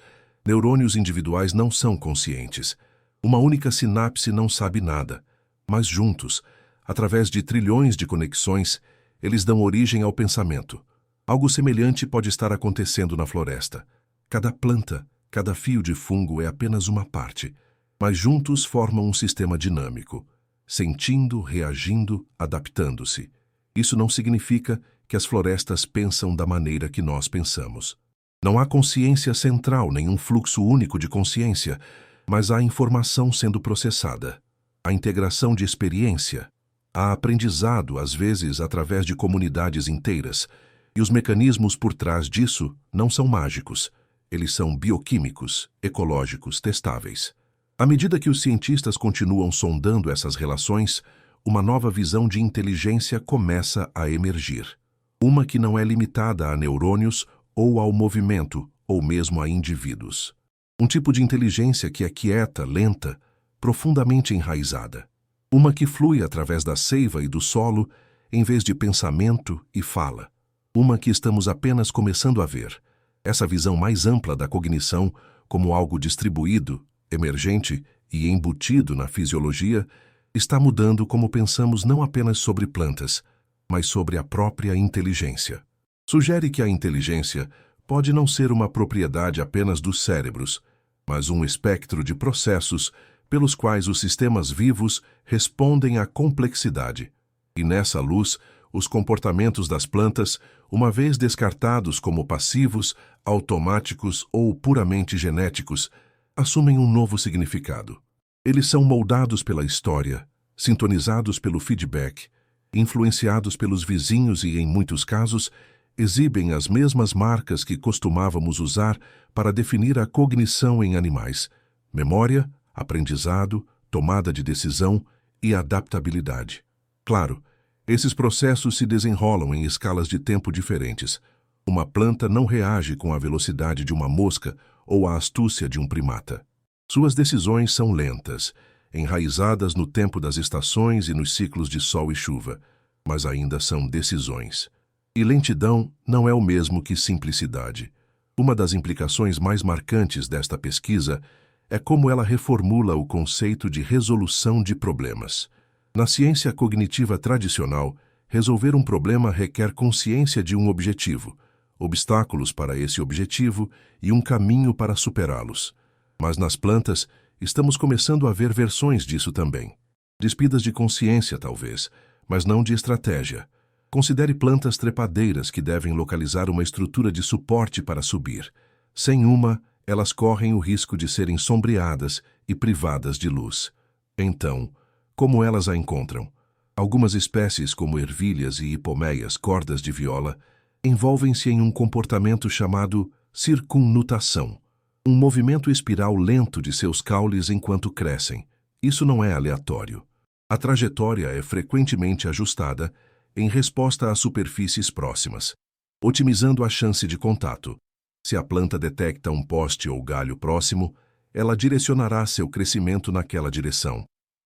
neurônios individuais não são conscientes. Uma única sinapse não sabe nada, mas juntos, através de trilhões de conexões, eles dão origem ao pensamento. Algo semelhante pode estar acontecendo na floresta. Cada planta, cada fio de fungo é apenas uma parte, mas juntos formam um sistema dinâmico, sentindo, reagindo, adaptando-se. Isso não significa que as florestas pensam da maneira que nós pensamos. Não há consciência central, nenhum fluxo único de consciência, mas há informação sendo processada. A integração de experiência. Há aprendizado, às vezes, através de comunidades inteiras. E os mecanismos por trás disso não são mágicos. Eles são bioquímicos, ecológicos, testáveis. À medida que os cientistas continuam sondando essas relações, uma nova visão de inteligência começa a emergir. Uma que não é limitada a neurônios ou ao movimento, ou mesmo a indivíduos. Um tipo de inteligência que é quieta, lenta, profundamente enraizada. Uma que flui através da seiva e do solo, em vez de pensamento e fala. Uma que estamos apenas começando a ver. Essa visão mais ampla da cognição como algo distribuído, emergente e embutido na fisiologia, está mudando como pensamos não apenas sobre plantas, mas sobre a própria inteligência. Sugere que a inteligência pode não ser uma propriedade apenas dos cérebros, mas um espectro de processos pelos quais os sistemas vivos respondem à complexidade. E nessa luz, os comportamentos das plantas, uma vez descartados como passivos, automáticos ou puramente genéticos, assumem um novo significado. Eles são moldados pela história, sintonizados pelo feedback, influenciados pelos vizinhos e, em muitos casos, exibem as mesmas marcas que costumávamos usar para definir a cognição em animais: memória, aprendizado, tomada de decisão e adaptabilidade. Claro, esses processos se desenrolam em escalas de tempo diferentes. Uma planta não reage com a velocidade de uma mosca ou a astúcia de um primata. Suas decisões são lentas, enraizadas no tempo das estações e nos ciclos de sol e chuva, mas ainda são decisões. E lentidão não é o mesmo que simplicidade. Uma das implicações mais marcantes desta pesquisa é como ela reformula o conceito de resolução de problemas. Na ciência cognitiva tradicional, resolver um problema requer consciência de um objetivo, obstáculos para esse objetivo e um caminho para superá-los. Mas nas plantas, estamos começando a ver versões disso também. Despidas de consciência, talvez, mas não de estratégia. Considere plantas trepadeiras que devem localizar uma estrutura de suporte para subir. Sem uma, elas correm o risco de serem sombreadas e privadas de luz. Então, como elas a encontram? Algumas espécies, como ervilhas e hipomeias, cordas de viola, envolvem-se em um comportamento chamado circunnutação, um movimento espiral lento de seus caules enquanto crescem. Isso não é aleatório. A trajetória é frequentemente ajustada em resposta a superfícies próximas, otimizando a chance de contato. Se a planta detecta um poste ou galho próximo, ela direcionará seu crescimento naquela direção.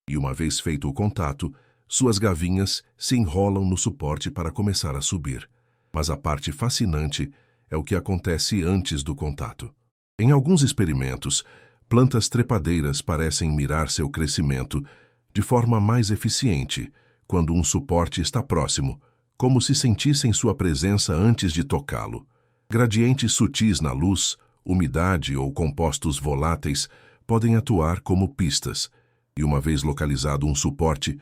E uma vez feito o contato, suas gavinhas se enrolam no suporte para começar a subir. Mas a parte fascinante é o que acontece antes do contato. Em alguns experimentos, plantas trepadeiras parecem mirar seu crescimento de forma mais eficiente, quando um suporte está próximo, como se sentissem sua presença antes de tocá-lo. Gradientes sutis na luz, umidade ou compostos voláteis podem atuar como pistas, e uma vez localizado um suporte,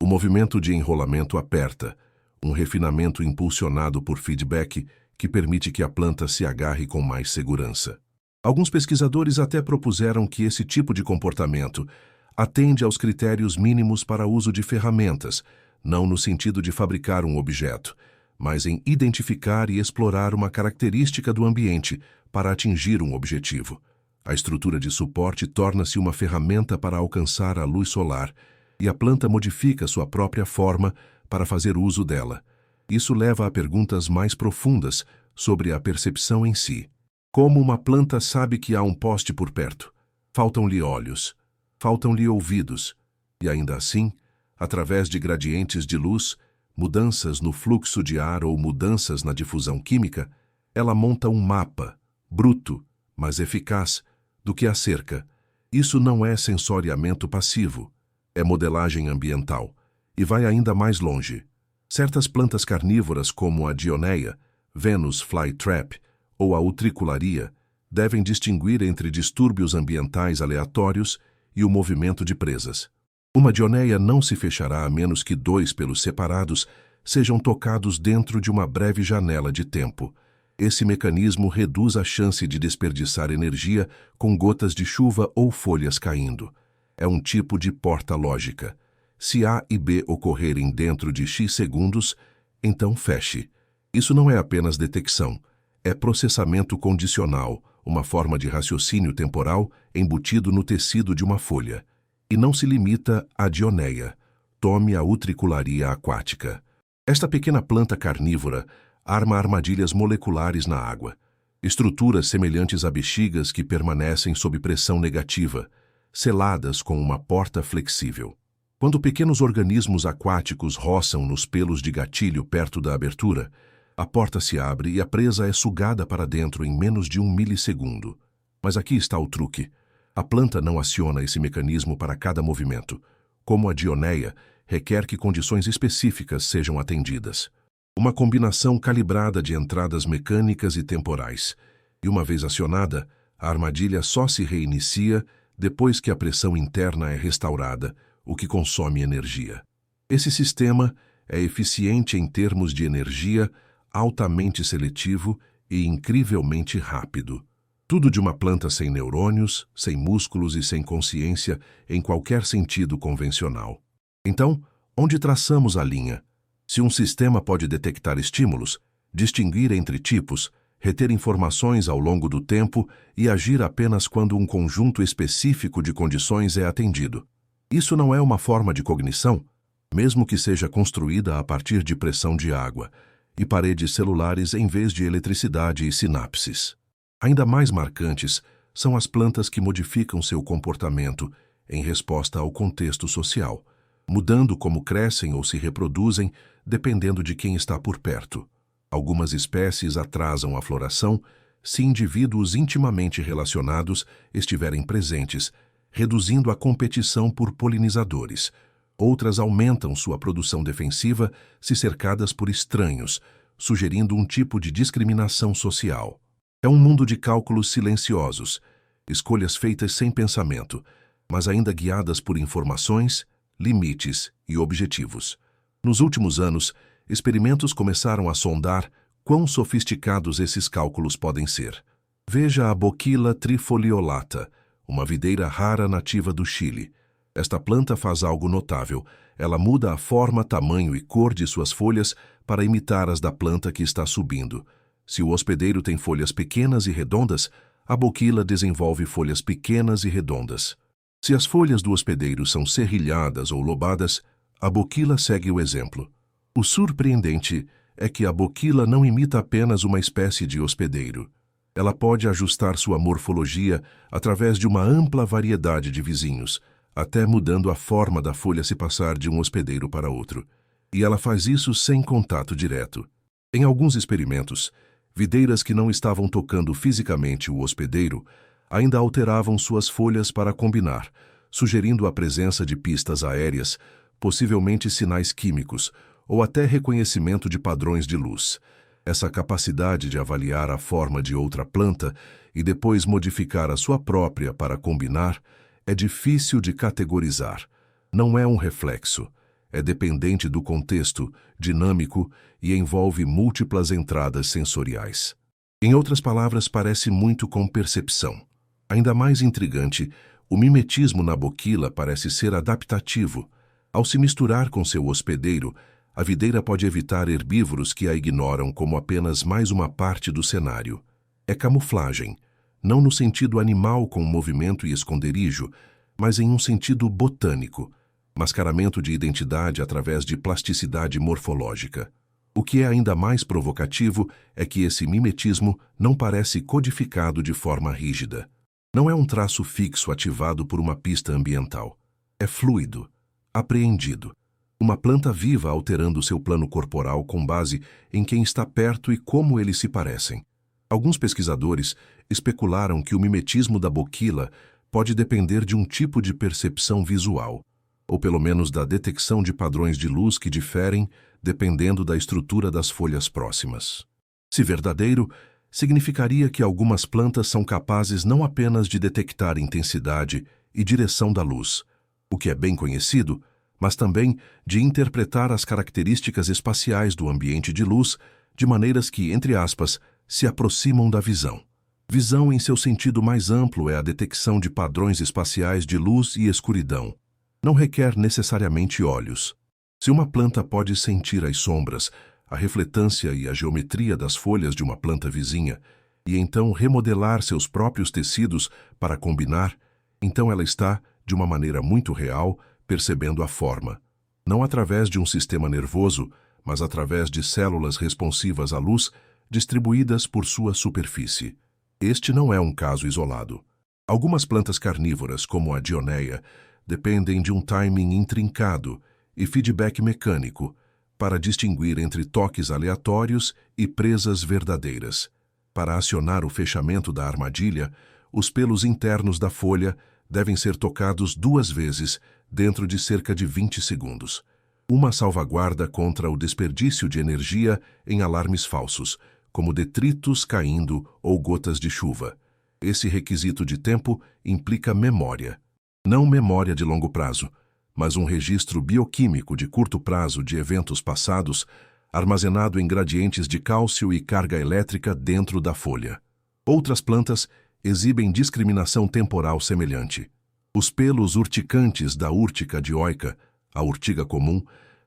o movimento de enrolamento aperta, um refinamento impulsionado por feedback que permite que a planta se agarre com mais segurança. Alguns pesquisadores até propuseram que esse tipo de comportamento atende aos critérios mínimos para uso de ferramentas, não no sentido de fabricar um objeto, mas em identificar e explorar uma característica do ambiente para atingir um objetivo. A estrutura de suporte torna-se uma ferramenta para alcançar a luz solar, e a planta modifica sua própria forma para fazer uso dela. Isso leva a perguntas mais profundas sobre a percepção em si. Como uma planta sabe que há um poste por perto? Faltam-lhe olhos, faltam-lhe ouvidos, e ainda assim, através de gradientes de luz, mudanças no fluxo de ar ou mudanças na difusão química, ela monta um mapa, bruto, mas eficaz, do que a cerca. Isso não é sensoriamento passivo, é modelagem ambiental, e vai ainda mais longe. Certas plantas carnívoras como a Dioneia, Venus flytrap ou a utricularia devem distinguir entre distúrbios ambientais aleatórios e o movimento de presas. Uma Dioneia não se fechará a menos que dois pelos separados sejam tocados dentro de uma breve janela de tempo. Esse mecanismo reduz a chance de desperdiçar energia com gotas de chuva ou folhas caindo. É um tipo de porta lógica. Se A e B ocorrerem dentro de X segundos, então feche. Isso não é apenas detecção, é processamento condicional, uma forma de raciocínio temporal embutido no tecido de uma folha. E não se limita à Dioneia. Tome a utricularia aquática. Esta pequena planta carnívora arma armadilhas moleculares na água, estruturas semelhantes a bexigas que permanecem sob pressão negativa, seladas com uma porta flexível. Quando pequenos organismos aquáticos roçam nos pelos de gatilho perto da abertura, a porta se abre e a presa é sugada para dentro em menos de 1 milissegundo. Mas aqui está o truque. A planta não aciona esse mecanismo para cada movimento. Como a Dioneia, requer que condições específicas sejam atendidas. Uma combinação calibrada de entradas mecânicas e temporais. E uma vez acionada, a armadilha só se reinicia depois que a pressão interna é restaurada, o que consome energia. Esse sistema é eficiente em termos de energia, altamente seletivo e incrivelmente rápido. Tudo de uma planta sem neurônios, sem músculos e sem consciência em qualquer sentido convencional. Então, onde traçamos a linha? Se um sistema pode detectar estímulos, distinguir entre tipos, reter informações ao longo do tempo e agir apenas quando um conjunto específico de condições é atendido. Isso não é uma forma de cognição, mesmo que seja construída a partir de pressão de água e paredes celulares em vez de eletricidade e sinapses. Ainda mais marcantes são as plantas que modificam seu comportamento em resposta ao contexto social, mudando como crescem ou se reproduzem dependendo de quem está por perto. Algumas espécies atrasam a floração se indivíduos intimamente relacionados estiverem presentes, reduzindo a competição por polinizadores. Outras aumentam sua produção defensiva se cercadas por estranhos, sugerindo um tipo de discriminação social. É um mundo de cálculos silenciosos, escolhas feitas sem pensamento, mas ainda guiadas por informações, limites e objetivos. Nos últimos anos, experimentos começaram a sondar quão sofisticados esses cálculos podem ser. Veja a Bocchilla trifoliolata, uma videira rara nativa do Chile. Esta planta faz algo notável. Ela muda a forma, tamanho e cor de suas folhas para imitar as da planta que está subindo. Se o hospedeiro tem folhas pequenas e redondas, a Bocchilla desenvolve folhas pequenas e redondas. Se as folhas do hospedeiro são serrilhadas ou lobadas, a Bocchilla segue o exemplo. O surpreendente é que a Bocchilla não imita apenas uma espécie de hospedeiro. Ela pode ajustar sua morfologia através de uma ampla variedade de vizinhos, até mudando a forma da folha se passar de um hospedeiro para outro. E ela faz isso sem contato direto. Em alguns experimentos, videiras que não estavam tocando fisicamente o hospedeiro ainda alteravam suas folhas para combinar, sugerindo a presença de pistas aéreas, possivelmente sinais químicos, ou até reconhecimento de padrões de luz. Essa capacidade de avaliar a forma de outra planta e depois modificar a sua própria para combinar é difícil de categorizar. Não é um reflexo. É dependente do contexto, dinâmico e envolve múltiplas entradas sensoriais. Em outras palavras, parece muito com percepção. Ainda mais intrigante, o mimetismo na boquila parece ser adaptativo. Ao se misturar com seu hospedeiro, a videira pode evitar herbívoros que a ignoram como apenas mais uma parte do cenário. É camuflagem, não no sentido animal com movimento e esconderijo, mas em um sentido botânico, mascaramento de identidade através de plasticidade morfológica. O que é ainda mais provocativo é que esse mimetismo não parece codificado de forma rígida. Não é um traço fixo ativado por uma pista ambiental. É fluido, apreendido. Uma planta viva alterando seu plano corporal com base em quem está perto e como eles se parecem. Alguns pesquisadores especularam que o mimetismo da boquila pode depender de um tipo de percepção visual, ou pelo menos da detecção de padrões de luz que diferem dependendo da estrutura das folhas próximas. Se verdadeiro, significaria que algumas plantas são capazes não apenas de detectar intensidade e direção da luz, o que é bem conhecido, mas também de interpretar as características espaciais do ambiente de luz de maneiras que, entre aspas, se aproximam da visão. Visão, em seu sentido mais amplo, é a detecção de padrões espaciais de luz e escuridão. Não requer necessariamente olhos. Se uma planta pode sentir as sombras, a refletância e a geometria das folhas de uma planta vizinha, e então remodelar seus próprios tecidos para combinar, então ela está, de uma maneira muito real, percebendo a forma. Não através de um sistema nervoso, mas através de células responsivas à luz distribuídas por sua superfície. Este não é um caso isolado. Algumas plantas carnívoras, como a Dioneia, dependem de um timing intrincado e feedback mecânico para distinguir entre toques aleatórios e presas verdadeiras. Para acionar o fechamento da armadilha, os pelos internos da folha devem ser tocados 2 vezes dentro de cerca de 20 segundos. Uma salvaguarda contra o desperdício de energia em alarmes falsos, como detritos caindo ou gotas de chuva. Esse requisito de tempo implica memória. Não memória de longo prazo, mas um registro bioquímico de curto prazo de eventos passados, armazenado em gradientes de cálcio e carga elétrica dentro da folha. Outras plantas exibem discriminação temporal semelhante. Os pelos urticantes da Urtica dioica, a urtiga comum,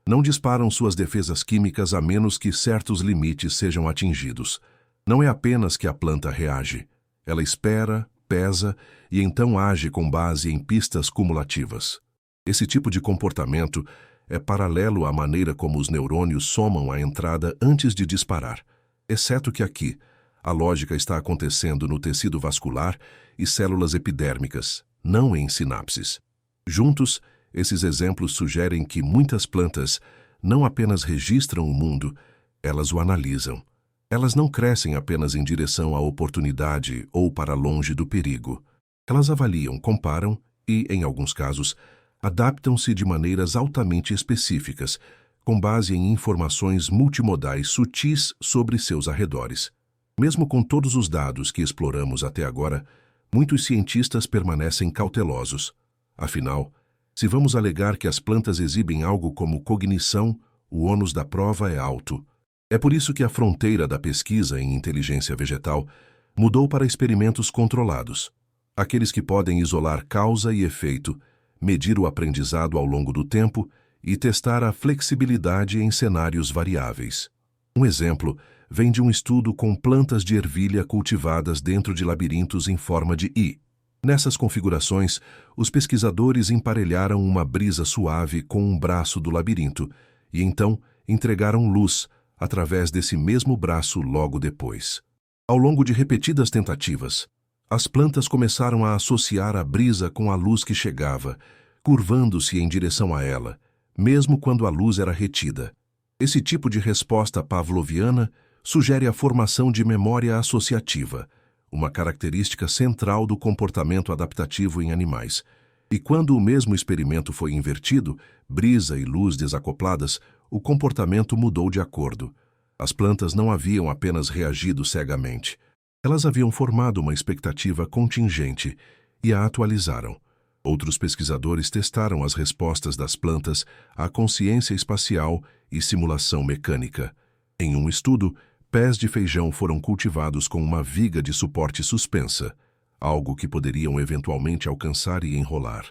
não disparam suas defesas químicas a menos que certos limites sejam atingidos. Não é apenas que a planta reage. Ela espera, pesa e então age com base em pistas cumulativas. Esse tipo de comportamento é paralelo à maneira como os neurônios somam a entrada antes de disparar, exceto que aqui, a lógica está acontecendo no tecido vascular e células epidérmicas, não em sinapses. Juntos, esses exemplos sugerem que muitas plantas não apenas registram o mundo, elas o analisam. Elas não crescem apenas em direção à oportunidade ou para longe do perigo. Elas avaliam, comparam e, em alguns casos, adaptam-se de maneiras altamente específicas, com base em informações multimodais sutis sobre seus arredores. Mesmo com todos os dados que exploramos até agora, muitos cientistas permanecem cautelosos. Afinal, se vamos alegar que as plantas exibem algo como cognição, o ônus da prova é alto. É por isso que a fronteira da pesquisa em inteligência vegetal mudou para experimentos controlados, aqueles que podem isolar causa e efeito, medir o aprendizado ao longo do tempo e testar a flexibilidade em cenários variáveis. Um exemplo vem de um estudo com plantas de ervilha cultivadas dentro de labirintos em forma de I. Nessas configurações, os pesquisadores emparelharam uma brisa suave com um braço do labirinto e então entregaram luz através desse mesmo braço logo depois. Ao longo de repetidas tentativas, as plantas começaram a associar a brisa com a luz que chegava, curvando-se em direção a ela, mesmo quando a luz era retida. Esse tipo de resposta pavloviana sugere a formação de memória associativa, uma característica central do comportamento adaptativo em animais. E quando o mesmo experimento foi invertido, brisa e luz desacopladas, o comportamento mudou de acordo. As plantas não haviam apenas reagido cegamente. Elas haviam formado uma expectativa contingente e a atualizaram. Outros pesquisadores testaram as respostas das plantas à consciência espacial e simulação mecânica. Em um estudo, pés de feijão foram cultivados com uma viga de suporte suspensa, algo que poderiam eventualmente alcançar e enrolar.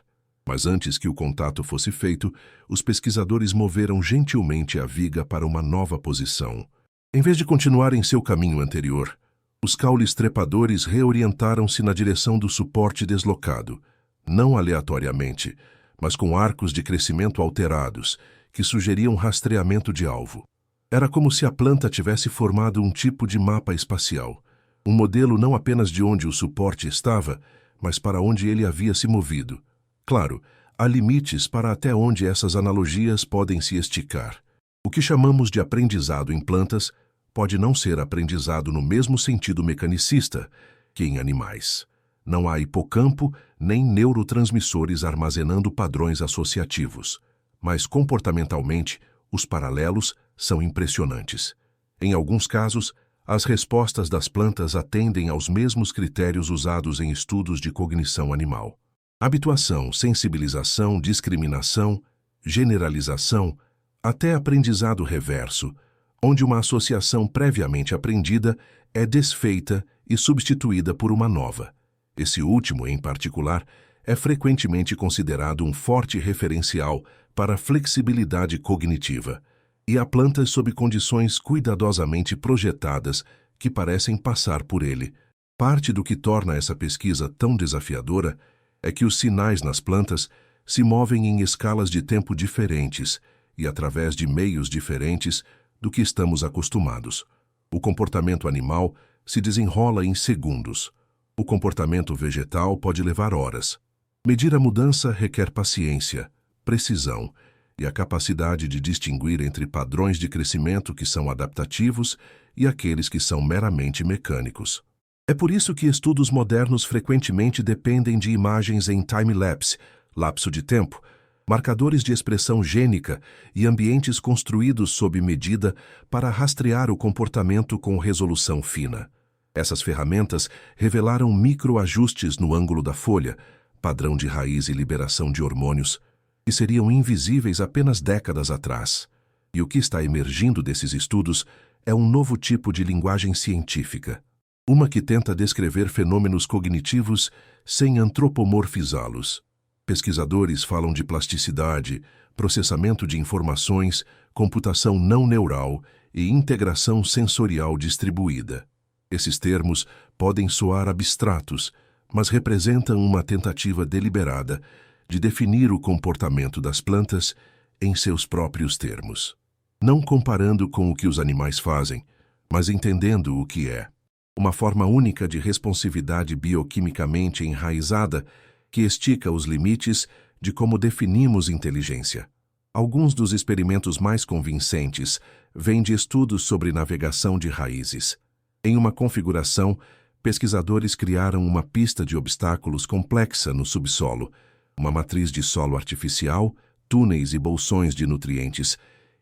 Mas antes que o contato fosse feito, os pesquisadores moveram gentilmente a viga para uma nova posição. Em vez de continuar em seu caminho anterior, os caules trepadores reorientaram-se na direção do suporte deslocado, não aleatoriamente, mas com arcos de crescimento alterados, que sugeriam rastreamento de alvo. Era como se a planta tivesse formado um tipo de mapa espacial, um modelo não apenas de onde o suporte estava, mas para onde ele havia se movido. Claro, há limites para até onde essas analogias podem se esticar. O que chamamos de aprendizado em plantas pode não ser aprendizado no mesmo sentido mecanicista que em animais. Não há hipocampo nem neurotransmissores armazenando padrões associativos, mas comportamentalmente, os paralelos são impressionantes. Em alguns casos, as respostas das plantas atendem aos mesmos critérios usados em estudos de cognição animal. Habituação, sensibilização, discriminação, generalização, até aprendizado reverso, onde uma associação previamente aprendida é desfeita e substituída por uma nova. Esse último, em particular, é frequentemente considerado um forte referencial para a flexibilidade cognitiva, e há plantas sob condições cuidadosamente projetadas que parecem passar por ele. Parte do que torna essa pesquisa tão desafiadora é que os sinais nas plantas se movem em escalas de tempo diferentes e através de meios diferentes do que estamos acostumados. O comportamento animal se desenrola em segundos. O comportamento vegetal pode levar horas. Medir a mudança requer paciência, precisão e a capacidade de distinguir entre padrões de crescimento que são adaptativos e aqueles que são meramente mecânicos. É por isso que estudos modernos frequentemente dependem de imagens em time-lapse, lapso de tempo, marcadores de expressão gênica e ambientes construídos sob medida para rastrear o comportamento com resolução fina. Essas ferramentas revelaram microajustes no ângulo da folha, padrão de raiz e liberação de hormônios, que seriam invisíveis apenas décadas atrás. E o que está emergindo desses estudos é um novo tipo de linguagem científica, uma que tenta descrever fenômenos cognitivos sem antropomorfizá-los. Pesquisadores falam de plasticidade, processamento de informações, computação não neural e integração sensorial distribuída. Esses termos podem soar abstratos, mas representam uma tentativa deliberada de definir o comportamento das plantas em seus próprios termos. Não comparando com o que os animais fazem, mas entendendo o que é. Uma forma única de responsividade bioquimicamente enraizada que estica os limites de como definimos inteligência. Alguns dos experimentos mais convincentes vêm de estudos sobre navegação de raízes. Em uma configuração, pesquisadores criaram uma pista de obstáculos complexa no subsolo, uma matriz de solo artificial, túneis e bolsões de nutrientes,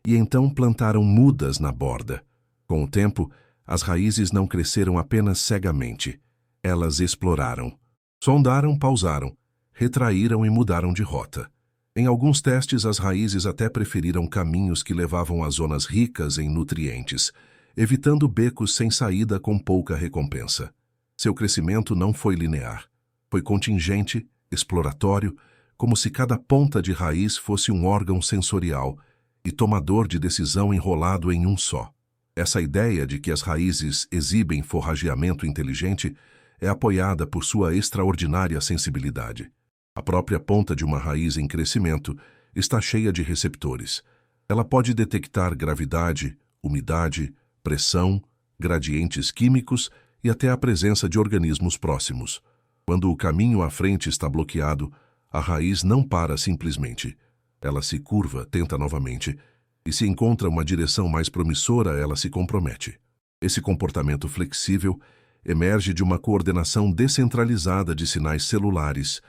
e então plantaram mudas na borda. Com o tempo, as raízes não cresceram apenas cegamente. Elas exploraram. Sondaram, pausaram, retraíram e mudaram de rota. Em alguns testes, as raízes até preferiram caminhos que levavam a zonas ricas em nutrientes, evitando becos sem saída com pouca recompensa. Seu crescimento não foi linear. Foi contingente, exploratório, como se cada ponta de raiz fosse um órgão sensorial e tomador de decisão enrolado em um só. Essa ideia de que as raízes exibem forrageamento inteligente é apoiada por sua extraordinária sensibilidade. A própria ponta de uma raiz em crescimento está cheia de receptores. Ela pode detectar gravidade, umidade, pressão, gradientes químicos e até a presença de organismos próximos. Quando o caminho à frente está bloqueado, a raiz não para simplesmente. Ela se curva, tenta novamente, e se encontra uma direção mais promissora, ela se compromete. Esse comportamento flexível emerge de uma coordenação descentralizada de sinais celulares,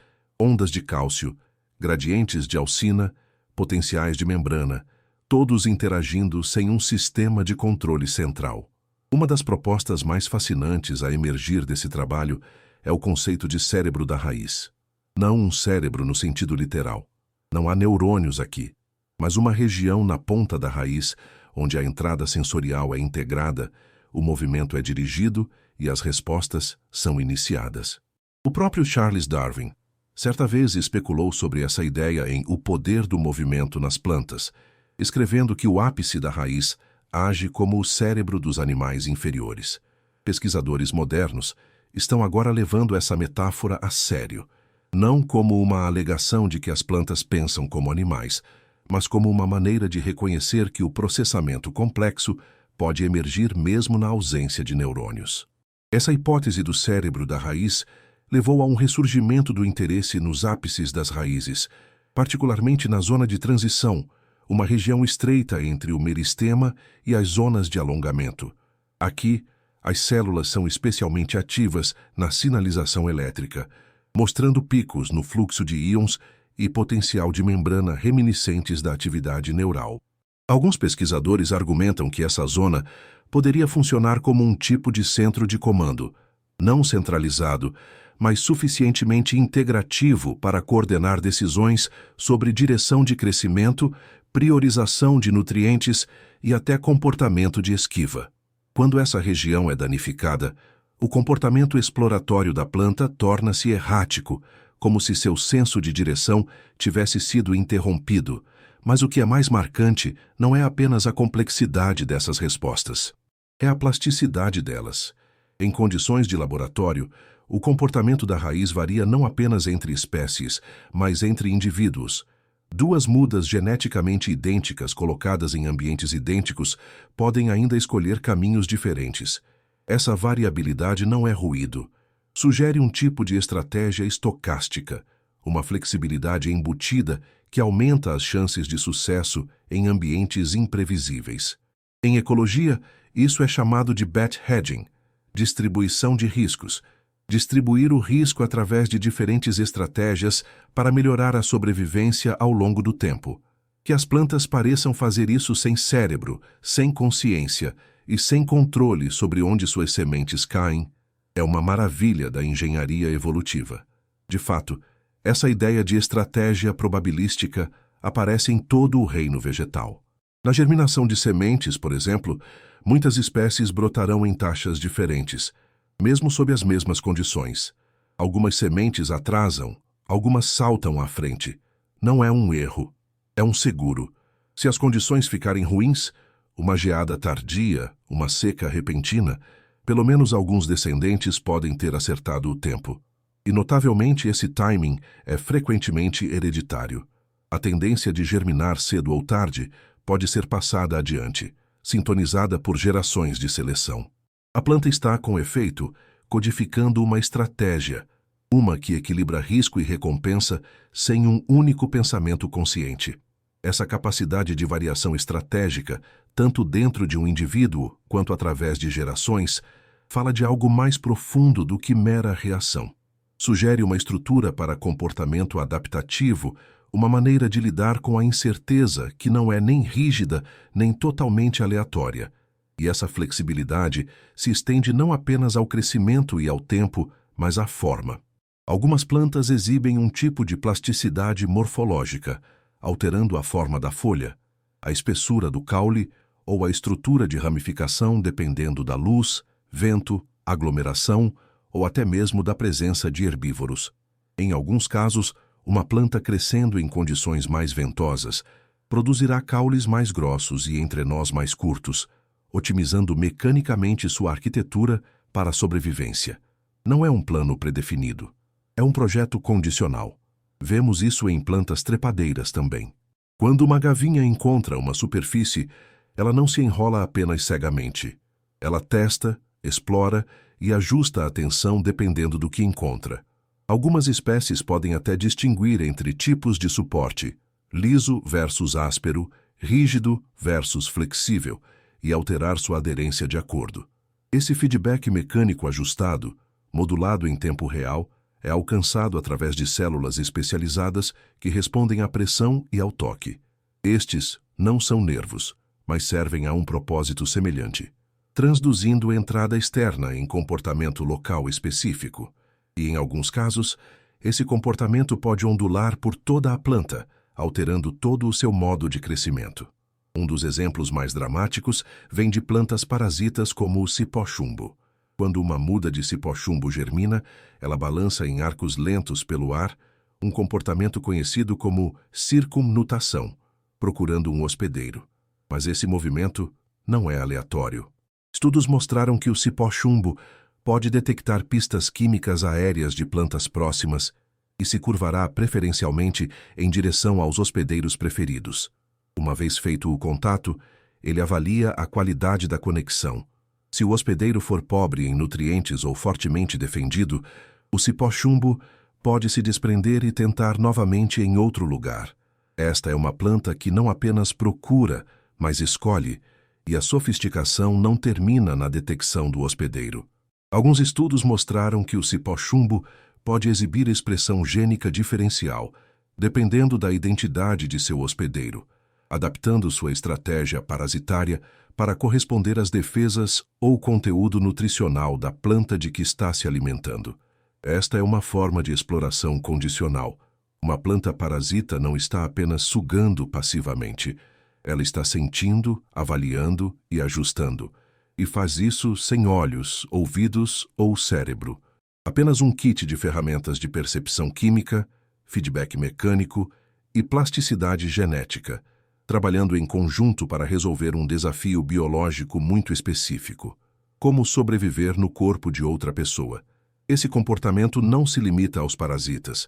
ondas de cálcio, gradientes de alcina, potenciais de membrana, todos interagindo sem um sistema de controle central. Uma das propostas mais fascinantes a emergir desse trabalho é o conceito de cérebro da raiz. Não um cérebro no sentido literal. Não há neurônios aqui, mas uma região na ponta da raiz, onde a entrada sensorial é integrada, o movimento é dirigido e as respostas são iniciadas. O próprio Charles Darwin certa vez especulou sobre essa ideia em O Poder do Movimento nas Plantas, escrevendo que o ápice da raiz age como o cérebro dos animais inferiores. Pesquisadores modernos estão agora levando essa metáfora a sério, não como uma alegação de que as plantas pensam como animais, mas como uma maneira de reconhecer que o processamento complexo pode emergir mesmo na ausência de neurônios. Essa hipótese do cérebro da raiz levou a um ressurgimento do interesse nos ápices das raízes, particularmente na zona de transição, uma região estreita entre o meristema e as zonas de alongamento. Aqui, as células são especialmente ativas na sinalização elétrica, mostrando picos no fluxo de íons e potencial de membrana reminiscentes da atividade neural. Alguns pesquisadores argumentam que essa zona poderia funcionar como um tipo de centro de comando, não centralizado, mas suficientemente integrativo para coordenar decisões sobre direção de crescimento, priorização de nutrientes e até comportamento de esquiva. Quando essa região é danificada, o comportamento exploratório da planta torna-se errático, como se seu senso de direção tivesse sido interrompido. Mas o que é mais marcante não é apenas a complexidade dessas respostas, é a plasticidade delas. Em condições de laboratório, o comportamento da raiz varia não apenas entre espécies, mas entre indivíduos. Duas mudas geneticamente idênticas colocadas em ambientes idênticos podem ainda escolher caminhos diferentes. Essa variabilidade não é ruído. Sugere um tipo de estratégia estocástica, uma flexibilidade embutida que aumenta as chances de sucesso em ambientes imprevisíveis. Em ecologia, isso é chamado de bet hedging, distribuição de riscos. Distribuir o risco através de diferentes estratégias para melhorar a sobrevivência ao longo do tempo. Que as plantas pareçam fazer isso sem cérebro, sem consciência e sem controle sobre onde suas sementes caem, é uma maravilha da engenharia evolutiva. De fato, essa ideia de estratégia probabilística aparece em todo o reino vegetal. Na germinação de sementes, por exemplo, muitas espécies brotarão em taxas diferentes, mesmo sob as mesmas condições. Algumas sementes atrasam, algumas saltam à frente. Não é um erro, é um seguro. Se as condições ficarem ruins, uma geada tardia, uma seca repentina, pelo menos alguns descendentes podem ter acertado o tempo. E notavelmente esse timing é frequentemente hereditário. A tendência de germinar cedo ou tarde pode ser passada adiante, sintonizada por gerações de seleção. A planta está, com efeito, codificando uma estratégia, uma que equilibra risco e recompensa sem um único pensamento consciente. Essa capacidade de variação estratégica, tanto dentro de um indivíduo quanto através de gerações, fala de algo mais profundo do que mera reação. Sugere uma estrutura para comportamento adaptativo, uma maneira de lidar com a incerteza que não é nem rígida nem totalmente aleatória. E essa flexibilidade se estende não apenas ao crescimento e ao tempo, mas à forma. Algumas plantas exibem um tipo de plasticidade morfológica, alterando a forma da folha, a espessura do caule ou a estrutura de ramificação dependendo da luz, vento, aglomeração ou até mesmo da presença de herbívoros. Em alguns casos, uma planta crescendo em condições mais ventosas produzirá caules mais grossos e entrenós mais curtos, otimizando mecanicamente sua arquitetura para a sobrevivência. Não é um plano predefinido. É um projeto condicional. Vemos isso em plantas trepadeiras também. Quando uma gavinha encontra uma superfície, ela não se enrola apenas cegamente. Ela testa, explora e ajusta a atenção dependendo do que encontra. Algumas espécies podem até distinguir entre tipos de suporte, liso versus áspero, rígido versus flexível, e alterar sua aderência de acordo. Esse feedback mecânico ajustado, modulado em tempo real, é alcançado através de células especializadas que respondem à pressão e ao toque. Estes não são nervos, mas servem a um propósito semelhante, transduzindo entrada externa em comportamento local específico. E, em alguns casos, esse comportamento pode ondular por toda a planta, alterando todo o seu modo de crescimento. Um dos exemplos mais dramáticos vem de plantas parasitas como o cipó-chumbo. Quando uma muda de cipó-chumbo germina, ela balança em arcos lentos pelo ar, um comportamento conhecido como circumnutação, procurando um hospedeiro. Mas esse movimento não é aleatório. Estudos mostraram que o cipó-chumbo pode detectar pistas químicas aéreas de plantas próximas e se curvará preferencialmente em direção aos hospedeiros preferidos. Uma vez feito o contato, ele avalia a qualidade da conexão. Se o hospedeiro for pobre em nutrientes ou fortemente defendido, o cipó-chumbo pode se desprender e tentar novamente em outro lugar. Esta é uma planta que não apenas procura, mas escolhe, e a sofisticação não termina na detecção do hospedeiro. Alguns estudos mostraram que o cipó-chumbo pode exibir expressão gênica diferencial, dependendo da identidade de seu hospedeiro, adaptando sua estratégia parasitária para corresponder às defesas ou conteúdo nutricional da planta de que está se alimentando. Esta é uma forma de exploração condicional. Uma planta parasita não está apenas sugando passivamente. Ela está sentindo, avaliando e ajustando. E faz isso sem olhos, ouvidos ou cérebro. Apenas um kit de ferramentas de percepção química, feedback mecânico e plasticidade genética, trabalhando em conjunto para resolver um desafio biológico muito específico: como sobreviver no corpo de outra pessoa. Esse comportamento não se limita aos parasitas.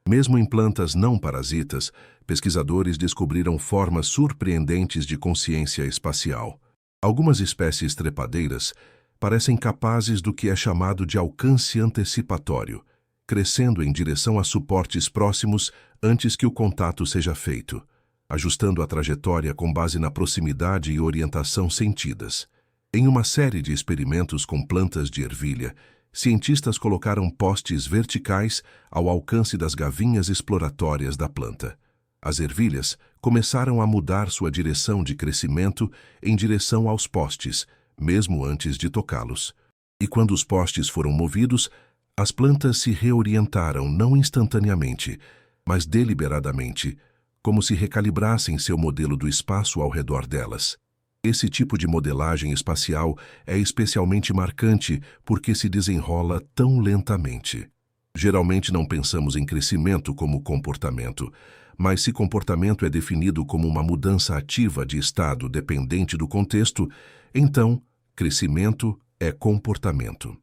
Mesmo em plantas não parasitas, pesquisadores descobriram formas surpreendentes de consciência espacial. Algumas espécies trepadeiras parecem capazes do que é chamado de alcance antecipatório, crescendo em direção a suportes próximos antes que o contato seja feito, ajustando a trajetória com base na proximidade e orientação sentidas. Em uma série de experimentos com plantas de ervilha, cientistas colocaram postes verticais ao alcance das gavinhas exploratórias da planta. As ervilhas começaram a mudar sua direção de crescimento em direção aos postes, mesmo antes de tocá-los. E quando os postes foram movidos, as plantas se reorientaram não instantaneamente, mas deliberadamente, como se recalibrassem seu modelo do espaço ao redor delas. Esse tipo de modelagem espacial é especialmente marcante porque se desenrola tão lentamente. Geralmente não pensamos em crescimento como comportamento, mas se comportamento é definido como uma mudança ativa de estado dependente do contexto, então crescimento é comportamento.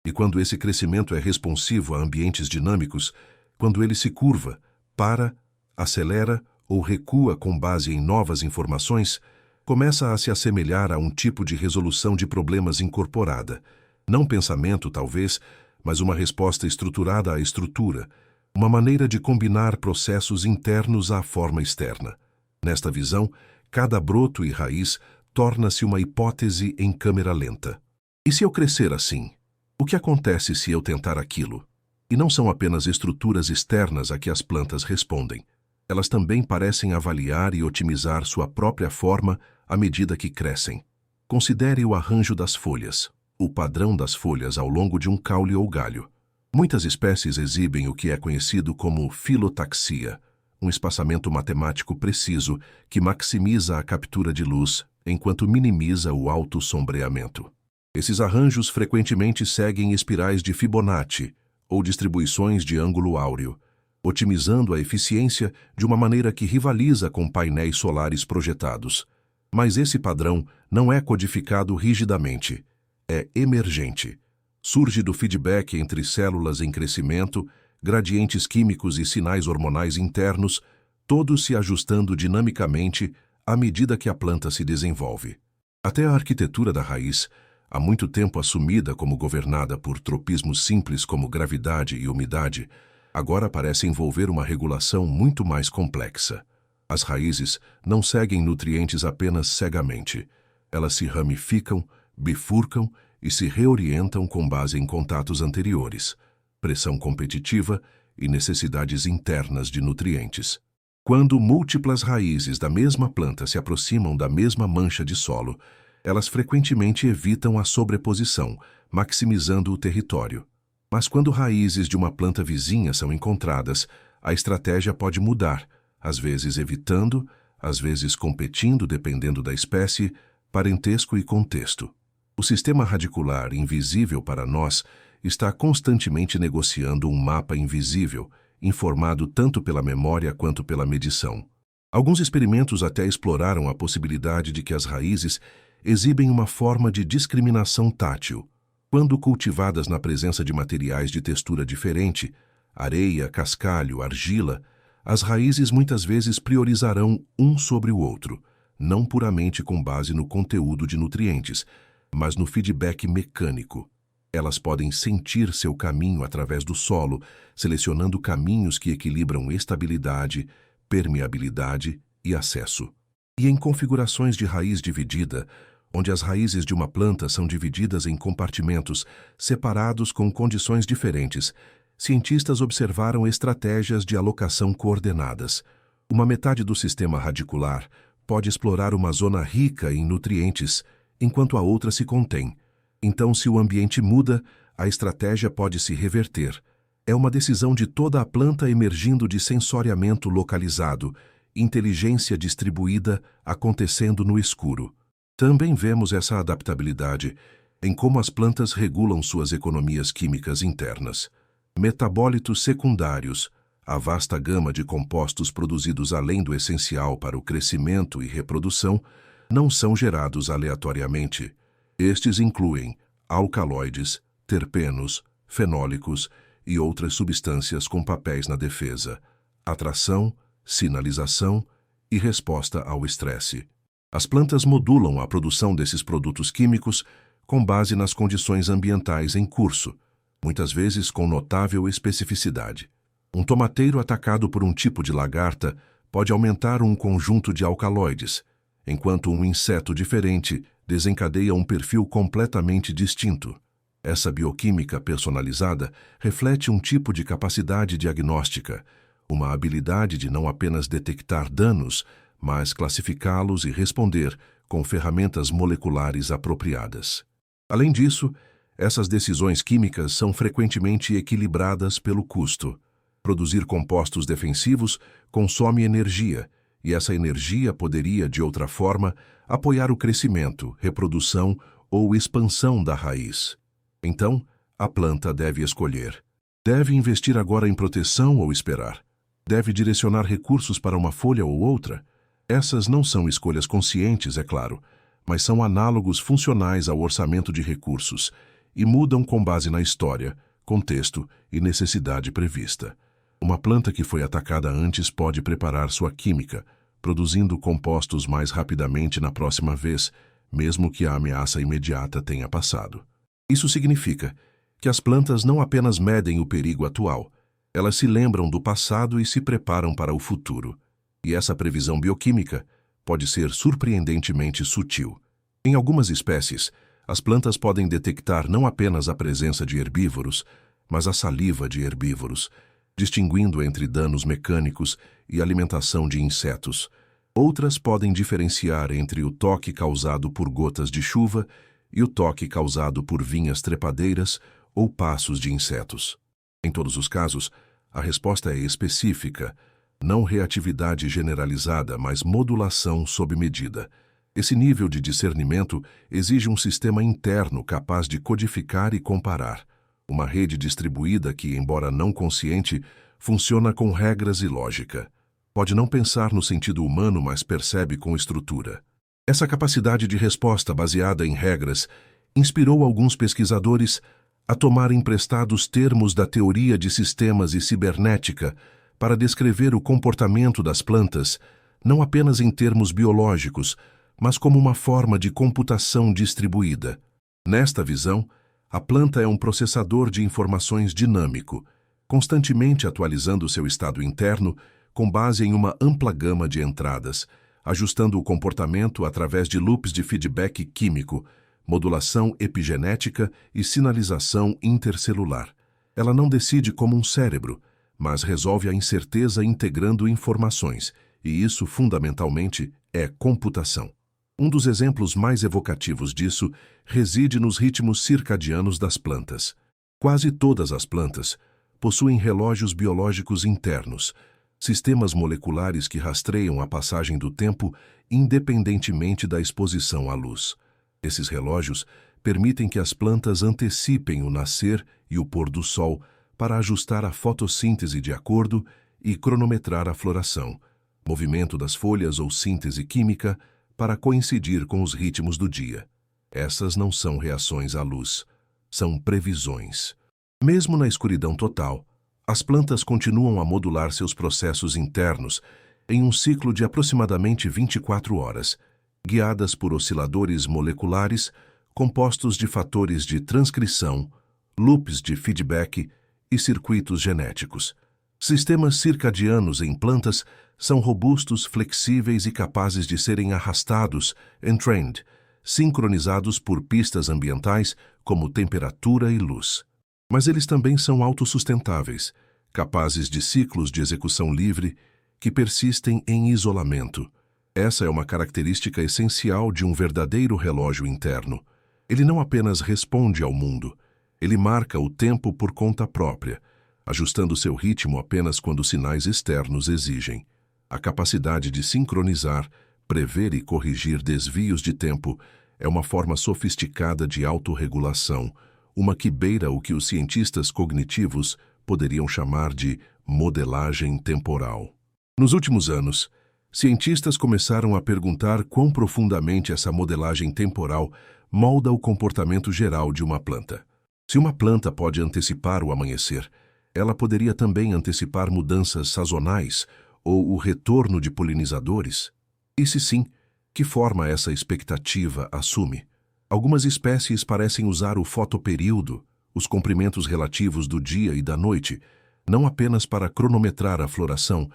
E quando esse crescimento é responsivo a ambientes dinâmicos, quando ele se curva, para, acelera ou recua com base em novas informações, começa a se assemelhar a um tipo de resolução de problemas incorporada. Não pensamento, talvez, mas uma resposta estruturada à estrutura, uma maneira de combinar processos internos à forma externa. Nesta visão, cada broto e raiz torna-se uma hipótese em câmera lenta. E se eu crescer assim? O que acontece se eu tentar aquilo? E não são apenas estruturas externas a que as plantas respondem. Elas também parecem avaliar e otimizar sua própria forma à medida que crescem. Considere o arranjo das folhas, o padrão das folhas ao longo de um caule ou galho. Muitas espécies exibem o que é conhecido como filotaxia, um espaçamento matemático preciso que maximiza a captura de luz enquanto minimiza o alto sombreamento. Esses arranjos frequentemente seguem espirais de Fibonacci ou distribuições de ângulo áureo, otimizando a eficiência de uma maneira que rivaliza com painéis solares projetados. Mas esse padrão não é codificado rigidamente, é emergente. Surge do feedback entre células em crescimento, gradientes químicos e sinais hormonais internos, todos se ajustando dinamicamente à medida que a planta se desenvolve. Até a arquitetura da raiz, há muito tempo assumida como governada por tropismos simples como gravidade e umidade, agora parece envolver uma regulação muito mais complexa. As raízes não seguem nutrientes apenas cegamente. Elas se ramificam, bifurcam e se reorientam com base em contatos anteriores. pressão competitiva e necessidades internas de nutrientes. Quando múltiplas raízes da mesma planta se aproximam da mesma mancha de solo, elas frequentemente evitam a sobreposição, maximizando o território. Mas quando raízes de uma planta vizinha são encontradas, a estratégia pode mudar, às vezes evitando, às vezes competindo dependendo da espécie, parentesco e contexto. O sistema radicular, invisível para nós, está constantemente negociando um mapa invisível, informado tanto pela memória quanto pela medição. Alguns experimentos até exploraram a possibilidade de que as raízes exibem uma forma de discriminação tátil. Quando cultivadas na presença de materiais de textura diferente, areia, cascalho, argila, as raízes muitas vezes priorizarão um sobre o outro, não puramente com base no conteúdo de nutrientes, mas no feedback mecânico. Elas podem sentir seu caminho através do solo, selecionando caminhos que equilibram estabilidade, permeabilidade e acesso. E em configurações de raiz dividida, onde as raízes de uma planta são divididas em compartimentos separados com condições diferentes, cientistas observaram estratégias de alocação coordenadas. Uma metade do sistema radicular pode explorar uma zona rica em nutrientes, enquanto a outra se contém. Então, se o ambiente muda, a estratégia pode se reverter. É uma decisão de toda a planta emergindo de sensoriamento localizado, inteligência distribuída acontecendo no escuro. Também vemos essa adaptabilidade em como as plantas regulam suas economias químicas internas. Metabólitos secundários, a vasta gama de compostos produzidos além do essencial para o crescimento e reprodução, não são gerados aleatoriamente. Estes incluem alcaloides, terpenos, fenólicos e outras substâncias com papéis na defesa, atração, sinalização e resposta ao estresse. As plantas modulam a produção desses produtos químicos com base nas condições ambientais em curso, muitas vezes com notável especificidade. Um tomateiro atacado por um tipo de lagarta pode aumentar um conjunto de alcaloides, enquanto um inseto diferente desencadeia um perfil completamente distinto. Essa bioquímica personalizada reflete um tipo de capacidade diagnóstica, uma habilidade de não apenas detectar danos, mas classificá-los e responder com ferramentas moleculares apropriadas. Além disso, essas decisões químicas são frequentemente equilibradas pelo custo. Produzir compostos defensivos consome energia, e essa energia poderia, de outra forma, apoiar o crescimento, reprodução ou expansão da raiz. Então, a planta deve escolher. Deve investir agora em proteção ou esperar? Deve direcionar recursos para uma folha ou outra? Essas não são escolhas conscientes, é claro, mas são análogos funcionais ao orçamento de recursos e mudam com base na história, contexto e necessidade prevista. Uma planta que foi atacada antes pode preparar sua química, produzindo compostos mais rapidamente na próxima vez, mesmo que a ameaça imediata tenha passado. Isso significa que as plantas não apenas medem o perigo atual, elas se lembram do passado e se preparam para o futuro. E essa previsão bioquímica pode ser surpreendentemente sutil. Em algumas espécies, as plantas podem detectar não apenas a presença de herbívoros, mas a saliva de herbívoros, distinguindo entre danos mecânicos e alimentação de insetos. Outras podem diferenciar entre o toque causado por gotas de chuva e o toque causado por vinhas trepadeiras ou passos de insetos. Em todos os casos, a resposta é específica, não reatividade generalizada, mas modulação sob medida. Esse nível de discernimento exige um sistema interno capaz de codificar e comparar. Uma rede distribuída que, embora não consciente, funciona com regras e lógica. Pode não pensar no sentido humano, mas percebe com estrutura. Essa capacidade de resposta baseada em regras inspirou alguns pesquisadores a tomar emprestados termos da teoria de sistemas e cibernética para descrever o comportamento das plantas, não apenas em termos biológicos, mas como uma forma de computação distribuída. Nesta visão, a planta é um processador de informações dinâmico, constantemente atualizando seu estado interno com base em uma ampla gama de entradas, ajustando o comportamento através de loops de feedback químico, modulação epigenética e sinalização intercelular. Ela não decide como um cérebro, mas resolve a incerteza integrando informações, e isso, fundamentalmente, é computação. Um dos exemplos mais evocativos disso reside nos ritmos circadianos das plantas. Quase todas as plantas possuem relógios biológicos internos, sistemas moleculares que rastreiam a passagem do tempo independentemente da exposição à luz. Esses relógios permitem que as plantas antecipem o nascer e o pôr do sol para ajustar a fotossíntese de acordo e cronometrar a floração, movimento das folhas ou síntese química para coincidir com os ritmos do dia. Essas não são reações à luz, são previsões. Mesmo na escuridão total, as plantas continuam a modular seus processos internos em um ciclo de aproximadamente 24 horas, guiadas por osciladores moleculares compostos de fatores de transcrição, loops de feedback e circuitos genéticos. Sistemas circadianos em plantas são robustos, flexíveis e capazes de serem arrastados, entrained, sincronizados por pistas ambientais como temperatura e luz. Mas eles também são autossustentáveis, capazes de ciclos de execução livre que persistem em isolamento. Essa é uma característica essencial de um verdadeiro relógio interno. Ele não apenas responde ao mundo, ele marca o tempo por conta própria, ajustando seu ritmo apenas quando sinais externos exigem. A capacidade de sincronizar, prever e corrigir desvios de tempo é uma forma sofisticada de autorregulação, uma que beira o que os cientistas cognitivos poderiam chamar de modelagem temporal. Nos últimos anos, cientistas começaram a perguntar quão profundamente essa modelagem temporal molda o comportamento geral de uma planta. Se uma planta pode antecipar o amanhecer, ela poderia também antecipar mudanças sazonais ou o retorno de polinizadores? E se sim, que forma essa expectativa assume? Algumas espécies parecem usar o fotoperíodo, os comprimentos relativos do dia e da noite, não apenas para cronometrar a floração,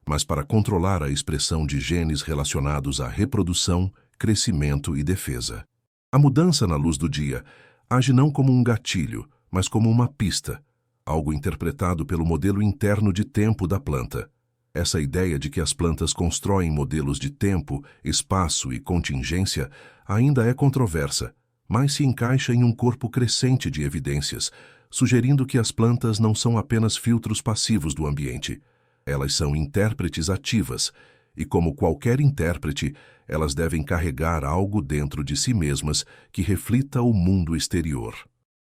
mas para controlar a expressão de genes relacionados à reprodução, crescimento e defesa. A mudança na luz do dia age não como um gatilho, mas como uma pista, algo interpretado pelo modelo interno de tempo da planta. Essa ideia de que as plantas constroem modelos de tempo, espaço e contingência ainda é controversa, mas se encaixa em um corpo crescente de evidências, sugerindo que as plantas não são apenas filtros passivos do ambiente. Elas são intérpretes ativas, e como qualquer intérprete, elas devem carregar algo dentro de si mesmas que reflita o mundo exterior.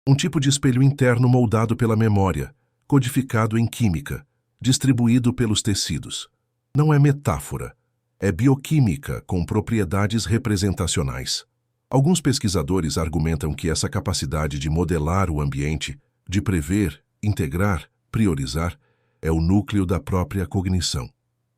Um tipo de espelho interno moldado pela memória, codificado em química, distribuído pelos tecidos. Não é metáfora, é bioquímica com propriedades representacionais. Alguns pesquisadores argumentam que essa capacidade de modelar o ambiente, de prever, integrar, priorizar, é o núcleo da própria cognição.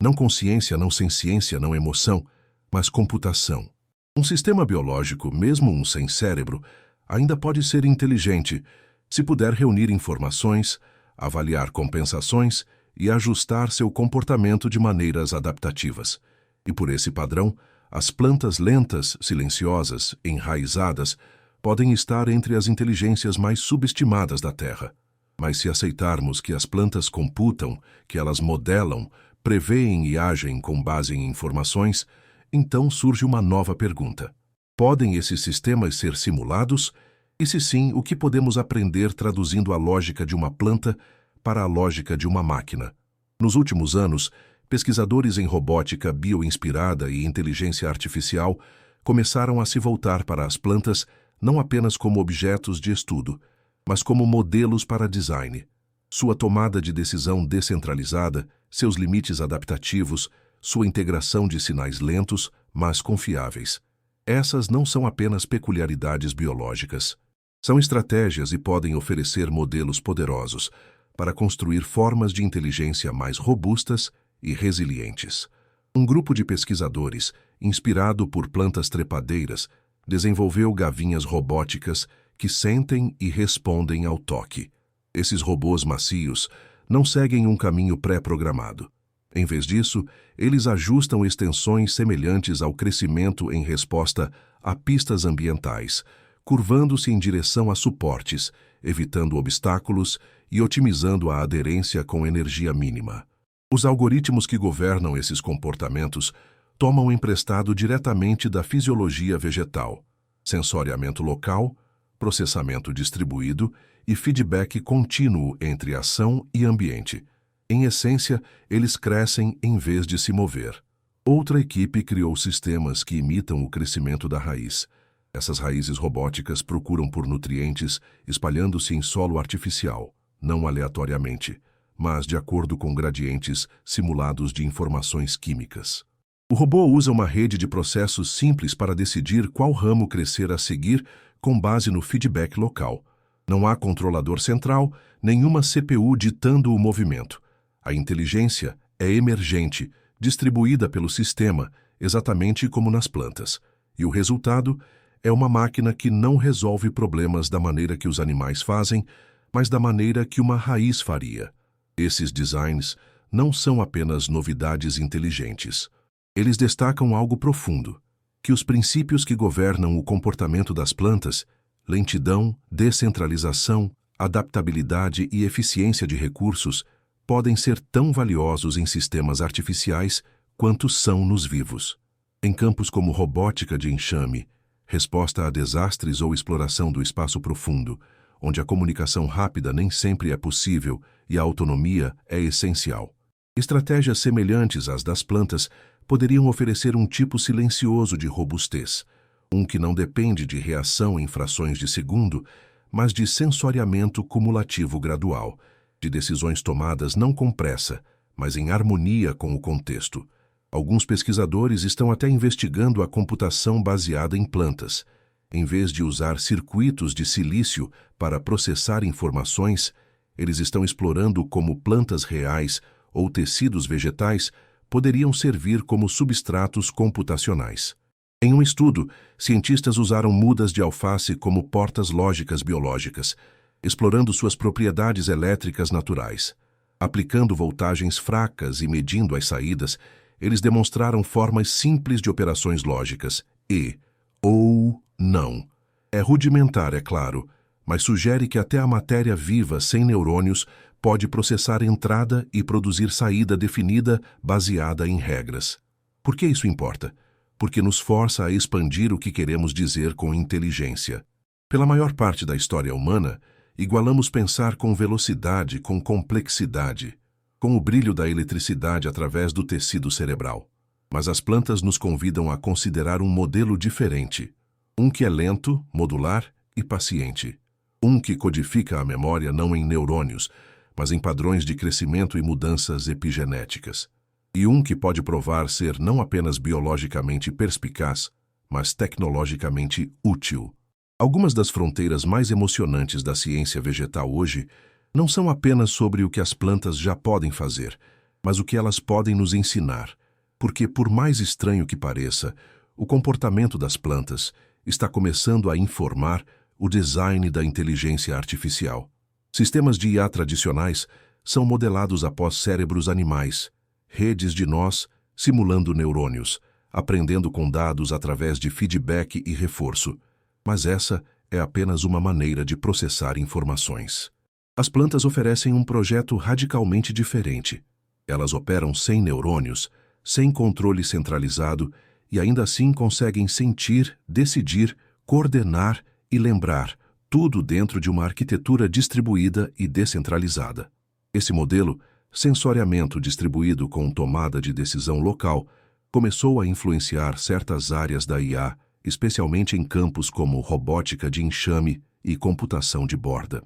Não consciência, não senciência, não emoção, mas computação. Um sistema biológico, mesmo um sem cérebro, ainda pode ser inteligente se puder reunir informações, avaliar compensações e ajustar seu comportamento de maneiras adaptativas. E por esse padrão, as plantas lentas, silenciosas, enraizadas, podem estar entre as inteligências mais subestimadas da Terra. Mas se aceitarmos que as plantas computam, que elas modelam, preveem e agem com base em informações, então surge uma nova pergunta. Podem esses sistemas ser simulados? E se sim, o que podemos aprender traduzindo a lógica de uma planta para a lógica de uma máquina? Nos últimos anos, pesquisadores em robótica bioinspirada e inteligência artificial começaram a se voltar para as plantas não apenas como objetos de estudo, mas como modelos para design. Sua tomada de decisão descentralizada, seus limites adaptativos, sua integração de sinais lentos, mas confiáveis. Essas não são apenas peculiaridades biológicas. São estratégias e podem oferecer modelos poderosos para construir formas de inteligência mais robustas e resilientes. Um grupo de pesquisadores, inspirado por plantas trepadeiras, desenvolveu gavinhas robóticas que sentem e respondem ao toque. Esses robôs macios não seguem um caminho pré-programado. Em vez disso, eles ajustam extensões semelhantes ao crescimento em resposta a pistas ambientais, curvando-se em direção a suportes, evitando obstáculos e otimizando a aderência com energia mínima. Os algoritmos que governam esses comportamentos tomam emprestado diretamente da fisiologia vegetal, sensoriamento local, processamento distribuído e feedback contínuo entre ação e ambiente. Em essência, eles crescem em vez de se mover. Outra equipe criou sistemas que imitam o crescimento da raiz. Essas raízes robóticas procuram por nutrientes espalhando-se em solo artificial, não aleatoriamente, mas de acordo com gradientes simulados de informações químicas. O robô usa uma rede de processos simples para decidir qual ramo crescer a seguir com base no feedback local. Não há controlador central, nenhuma CPU ditando o movimento. A inteligência é emergente, distribuída pelo sistema, exatamente como nas plantas. E o resultado é uma máquina que não resolve problemas da maneira que os animais fazem, mas da maneira que uma raiz faria. Esses designs não são apenas novidades inteligentes. Eles destacam algo profundo, que os princípios que governam o comportamento das plantas, lentidão, descentralização, adaptabilidade e eficiência de recursos, podem ser tão valiosos em sistemas artificiais quanto são nos vivos. Em campos como robótica de enxame, resposta a desastres ou exploração do espaço profundo, onde a comunicação rápida nem sempre é possível e a autonomia é essencial. Estratégias semelhantes às das plantas poderiam oferecer um tipo silencioso de robustez, um que não depende de reação em frações de segundo, mas de sensoriamento cumulativo gradual, de decisões tomadas não com pressa, mas em harmonia com o contexto. Alguns pesquisadores estão até investigando a computação baseada em plantas. Em vez de usar circuitos de silício para processar informações, eles estão explorando como plantas reais ou tecidos vegetais poderiam servir como substratos computacionais. Em um estudo, cientistas usaram mudas de alface como portas lógicas biológicas, explorando suas propriedades elétricas naturais. Aplicando voltagens fracas e medindo as saídas, eles demonstraram formas simples de operações lógicas e, ou não. É rudimentar, é claro, mas sugere que até a matéria viva sem neurônios pode processar entrada e produzir saída definida baseada em regras. Por que isso importa? Porque nos força a expandir o que queremos dizer com inteligência. Pela maior parte da história humana, igualamos pensar com velocidade, com complexidade, com o brilho da eletricidade através do tecido cerebral. Mas as plantas nos convidam a considerar um modelo diferente, um que é lento, modular e paciente. Um que codifica a memória não em neurônios, mas em padrões de crescimento e mudanças epigenéticas. E um que pode provar ser não apenas biologicamente perspicaz, mas tecnologicamente útil. Algumas das fronteiras mais emocionantes da ciência vegetal hoje não são apenas sobre o que as plantas já podem fazer, mas o que elas podem nos ensinar. Porque, por mais estranho que pareça, o comportamento das plantas está começando a informar o design da inteligência artificial. Sistemas de IA tradicionais são modelados após cérebros animais, redes de nós simulando neurônios, aprendendo com dados através de feedback e reforço. Mas essa é apenas uma maneira de processar informações. As plantas oferecem um projeto radicalmente diferente. Elas operam sem neurônios, sem controle centralizado e ainda assim conseguem sentir, decidir, coordenar e lembrar, tudo dentro de uma arquitetura distribuída e descentralizada. Esse modelo, sensoriamento distribuído com tomada de decisão local, começou a influenciar certas áreas da IA, especialmente em campos como robótica de enxame e computação de borda.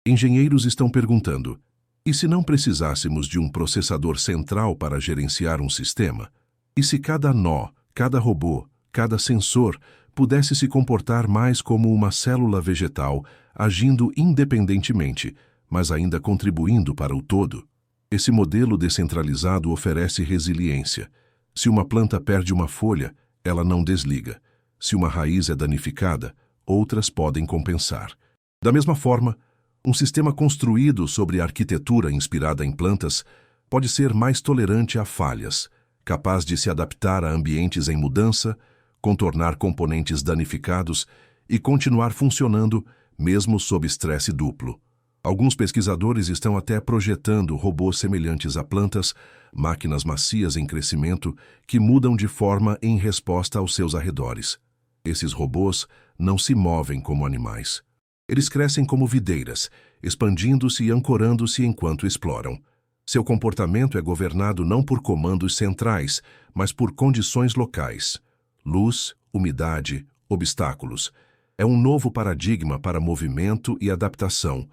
Engenheiros estão perguntando: e se não precisássemos de um processador central para gerenciar um sistema? E se cada nó, cada robô, cada sensor pudesse se comportar mais como uma célula vegetal, agindo independentemente, mas ainda contribuindo para o todo? Esse modelo descentralizado oferece resiliência. Se uma planta perde uma folha, ela não desliga. Se uma raiz é danificada, outras podem compensar. Da mesma forma, um sistema construído sobre arquitetura inspirada em plantas pode ser mais tolerante a falhas, capaz de se adaptar a ambientes em mudança, contornar componentes danificados e continuar funcionando mesmo sob estresse duplo. Alguns pesquisadores estão até projetando robôs semelhantes a plantas, máquinas macias em crescimento, que mudam de forma em resposta aos seus arredores. Esses robôs não se movem como animais. Eles crescem como videiras, expandindo-se e ancorando-se enquanto exploram. Seu comportamento é governado não por comandos centrais, mas por condições locais. Luz, umidade, obstáculos. É um novo paradigma para movimento e adaptação,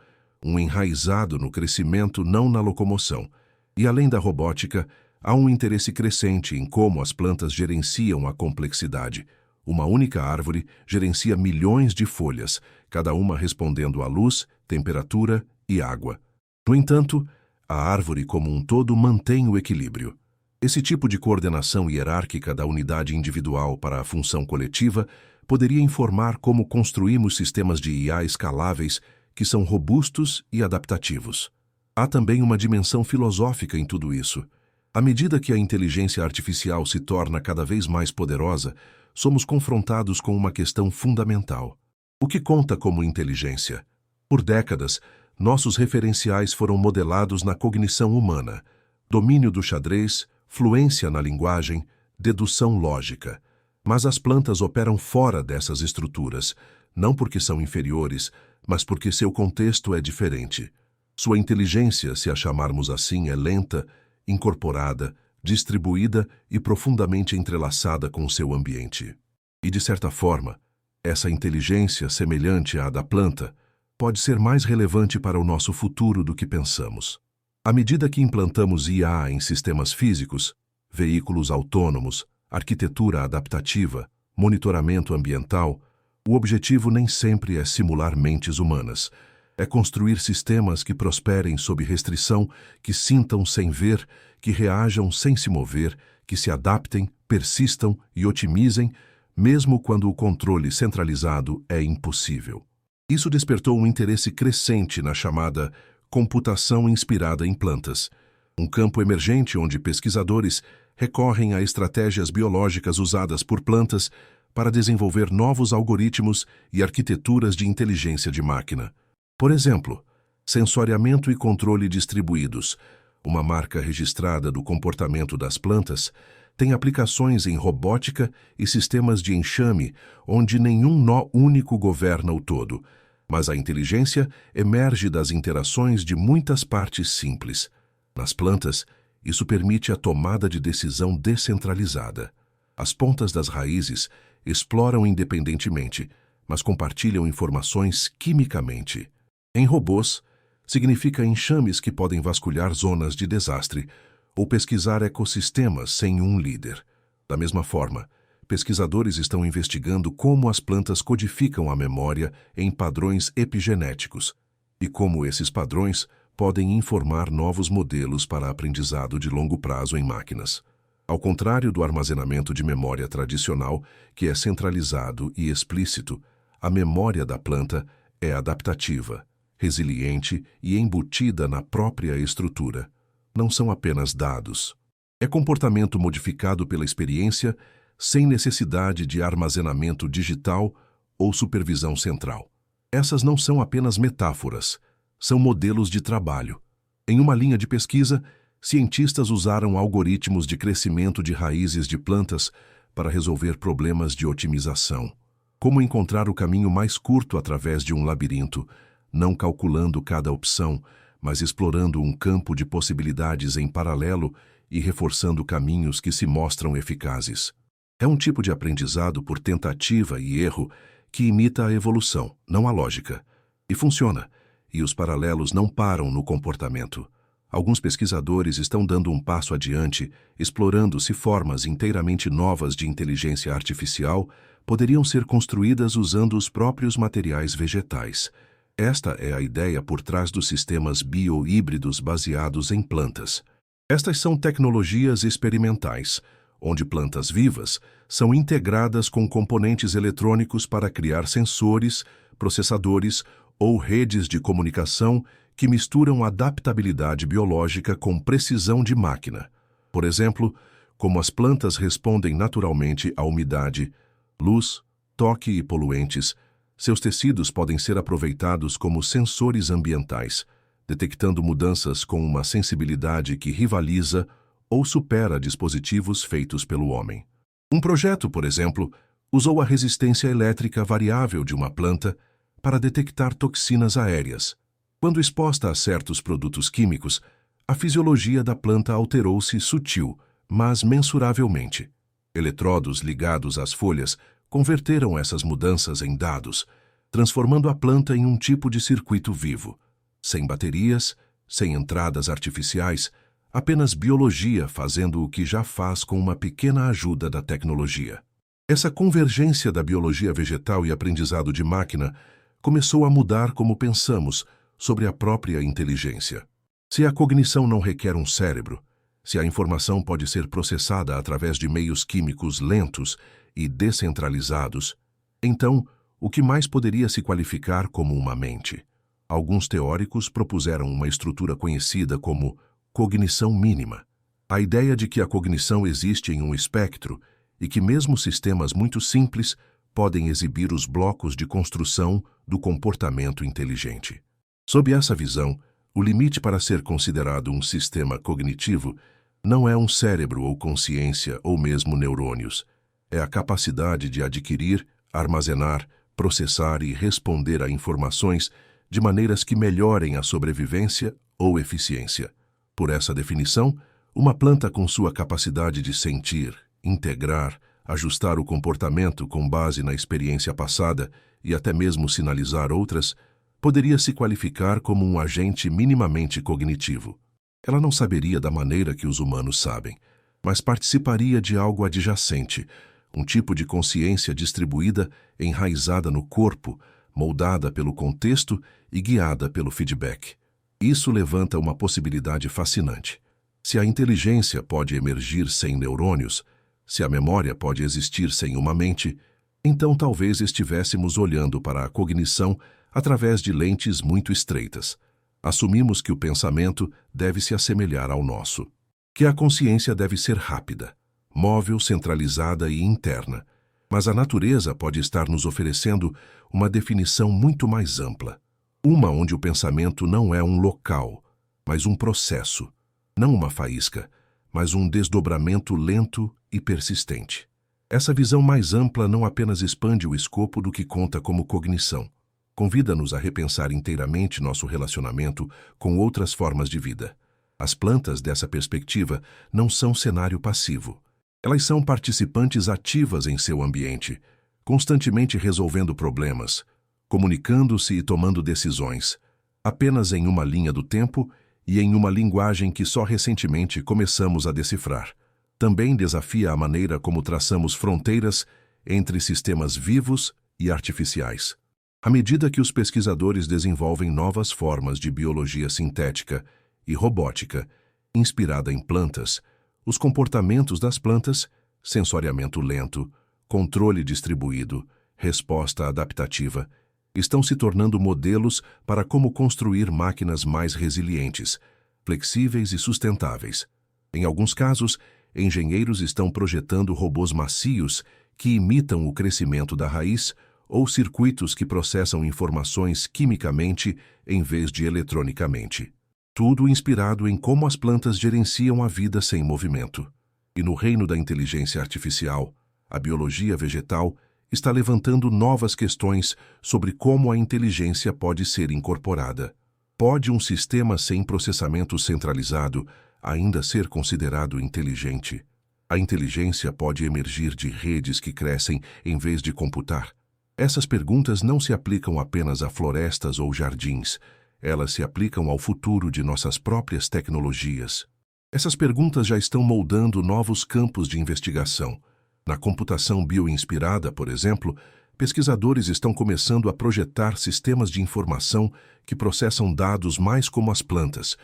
um enraizado no crescimento, não na locomoção. E além da robótica, há um interesse crescente em como as plantas gerenciam a complexidade. Uma única árvore gerencia milhões de folhas, cada uma respondendo à luz, temperatura e água. No entanto, a árvore como um todo mantém o equilíbrio. Esse tipo de coordenação hierárquica da unidade individual para a função coletiva poderia informar como construímos sistemas de IA escaláveis que são robustos e adaptativos. Há também uma dimensão filosófica em tudo isso. À medida que a inteligência artificial se torna cada vez mais poderosa, somos confrontados com uma questão fundamental. O que conta como inteligência? Por décadas, nossos referenciais foram modelados na cognição humana, domínio do xadrez, fluência na linguagem, dedução lógica. Mas as plantas operam fora dessas estruturas, não porque são inferiores, mas porque seu contexto é diferente. Sua inteligência, se a chamarmos assim, é lenta, incorporada, distribuída e profundamente entrelaçada com seu ambiente. E, de certa forma, essa inteligência, semelhante à da planta, pode ser mais relevante para o nosso futuro do que pensamos. À medida que implantamos IA em sistemas físicos, veículos autônomos, arquitetura adaptativa, monitoramento ambiental, o objetivo nem sempre é simular mentes humanas. É construir sistemas que prosperem sob restrição, que sintam sem ver, que reajam sem se mover, que se adaptem, persistam e otimizem, mesmo quando o controle centralizado é impossível. Isso despertou um interesse crescente na chamada computação inspirada em plantas, um campo emergente onde pesquisadores recorrem a estratégias biológicas usadas por plantas para desenvolver novos algoritmos e arquiteturas de inteligência de máquina. Por exemplo, sensoriamento e controle distribuídos, uma marca registrada do comportamento das plantas, tem aplicações em robótica e sistemas de enxame onde nenhum nó único governa o todo, mas a inteligência emerge das interações de muitas partes simples. Nas plantas, isso permite a tomada de decisão descentralizada. As pontas das raízes exploram independentemente, mas compartilham informações quimicamente. Em robôs, significa enxames que podem vasculhar zonas de desastre ou pesquisar ecossistemas sem um líder. Da mesma forma, pesquisadores estão investigando como as plantas codificam a memória em padrões epigenéticos e como esses padrões podem informar novos modelos para aprendizado de longo prazo em máquinas. Ao contrário do armazenamento de memória tradicional, que é centralizado e explícito, a memória da planta é adaptativa, resiliente e embutida na própria estrutura. Não são apenas dados. É comportamento modificado pela experiência, sem necessidade de armazenamento digital ou supervisão central. Essas não são apenas metáforas, são modelos de trabalho. Em uma linha de pesquisa, cientistas usaram algoritmos de crescimento de raízes de plantas para resolver problemas de otimização. Como encontrar o caminho mais curto através de um labirinto, não calculando cada opção, mas explorando um campo de possibilidades em paralelo e reforçando caminhos que se mostram eficazes. É um tipo de aprendizado por tentativa e erro que imita a evolução, não a lógica. E funciona, e os paralelos não param no comportamento. Alguns pesquisadores estão dando um passo adiante, explorando se formas inteiramente novas de inteligência artificial poderiam ser construídas usando os próprios materiais vegetais. Esta é a ideia por trás dos sistemas biohíbridos baseados em plantas. Estas são tecnologias experimentais, onde plantas vivas são integradas com componentes eletrônicos para criar sensores, processadores ou redes de comunicação que misturam adaptabilidade biológica com precisão de máquina. Por exemplo, como as plantas respondem naturalmente à umidade, luz, toque e poluentes, Seus tecidos podem ser aproveitados como sensores ambientais, detectando mudanças com uma sensibilidade que rivaliza ou supera dispositivos feitos pelo homem. Um projeto, por exemplo, usou a resistência elétrica variável de uma planta para detectar toxinas aéreas. Quando exposta a certos produtos químicos, a fisiologia da planta alterou-se sutil, mas mensuravelmente. Eletrodos ligados às folhas converteram essas mudanças em dados, transformando a planta em um tipo de circuito vivo. Sem baterias, sem entradas artificiais, apenas biologia fazendo o que já faz com uma pequena ajuda da tecnologia. Essa convergência da biologia vegetal e aprendizado de máquina começou a mudar como pensamos sobre a própria inteligência. Se a cognição não requer um cérebro, se a informação pode ser processada através de meios químicos lentos e descentralizados, então, o que mais poderia se qualificar como uma mente? Alguns teóricos propuseram uma estrutura conhecida como cognição mínima. A ideia de que a cognição existe em um espectro e que mesmo sistemas muito simples podem exibir os blocos de construção do comportamento inteligente. Sob essa visão, o limite para ser considerado um sistema cognitivo não é um cérebro ou consciência ou mesmo neurônios. É a capacidade de adquirir, armazenar, processar e responder a informações de maneiras que melhorem a sobrevivência ou eficiência. Por essa definição, uma planta com sua capacidade de sentir, integrar, ajustar o comportamento com base na experiência passada e até mesmo sinalizar outras, poderia se qualificar como um agente minimamente cognitivo. Ela não saberia da maneira que os humanos sabem, mas participaria de algo adjacente, um tipo de consciência distribuída, enraizada no corpo, moldada pelo contexto e guiada pelo feedback. Isso levanta uma possibilidade fascinante. Se a inteligência pode emergir sem neurônios, se a memória pode existir sem uma mente, então talvez estivéssemos olhando para a cognição através de lentes muito estreitas. Assumimos que o pensamento deve se assemelhar ao nosso, que a consciência deve ser rápida, móvel, centralizada e interna, mas a natureza pode estar nos oferecendo uma definição muito mais ampla, uma onde o pensamento não é um local, mas um processo, não uma faísca, mas um desdobramento lento e persistente. Essa visão mais ampla não apenas expande o escopo do que conta como cognição, convida-nos a repensar inteiramente nosso relacionamento com outras formas de vida. As plantas, dessa perspectiva, não são cenário passivo. Elas são participantes ativas em seu ambiente, constantemente resolvendo problemas, comunicando-se e tomando decisões, apenas em uma linha do tempo e em uma linguagem que só recentemente começamos a decifrar. Também desafia a maneira como traçamos fronteiras entre sistemas vivos e artificiais. À medida que os pesquisadores desenvolvem novas formas de biologia sintética e robótica, inspirada em plantas, os comportamentos das plantas, sensoriamento lento, controle distribuído, resposta adaptativa, estão se tornando modelos para como construir máquinas mais resilientes, flexíveis e sustentáveis. Em alguns casos, engenheiros estão projetando robôs macios que imitam o crescimento da raiz ou circuitos que processam informações quimicamente em vez de eletronicamente. Tudo inspirado em como as plantas gerenciam a vida sem movimento. E no reino da inteligência artificial, a biologia vegetal está levantando novas questões sobre como a inteligência pode ser incorporada. Pode um sistema sem processamento centralizado ainda ser considerado inteligente? A inteligência pode emergir de redes que crescem em vez de computar? Essas perguntas não se aplicam apenas a florestas ou jardins, elas se aplicam ao futuro de nossas próprias tecnologias. Essas perguntas já estão moldando novos campos de investigação. Na computação bioinspirada, por exemplo, pesquisadores estão começando a projetar sistemas de informação que processam dados mais como as plantas,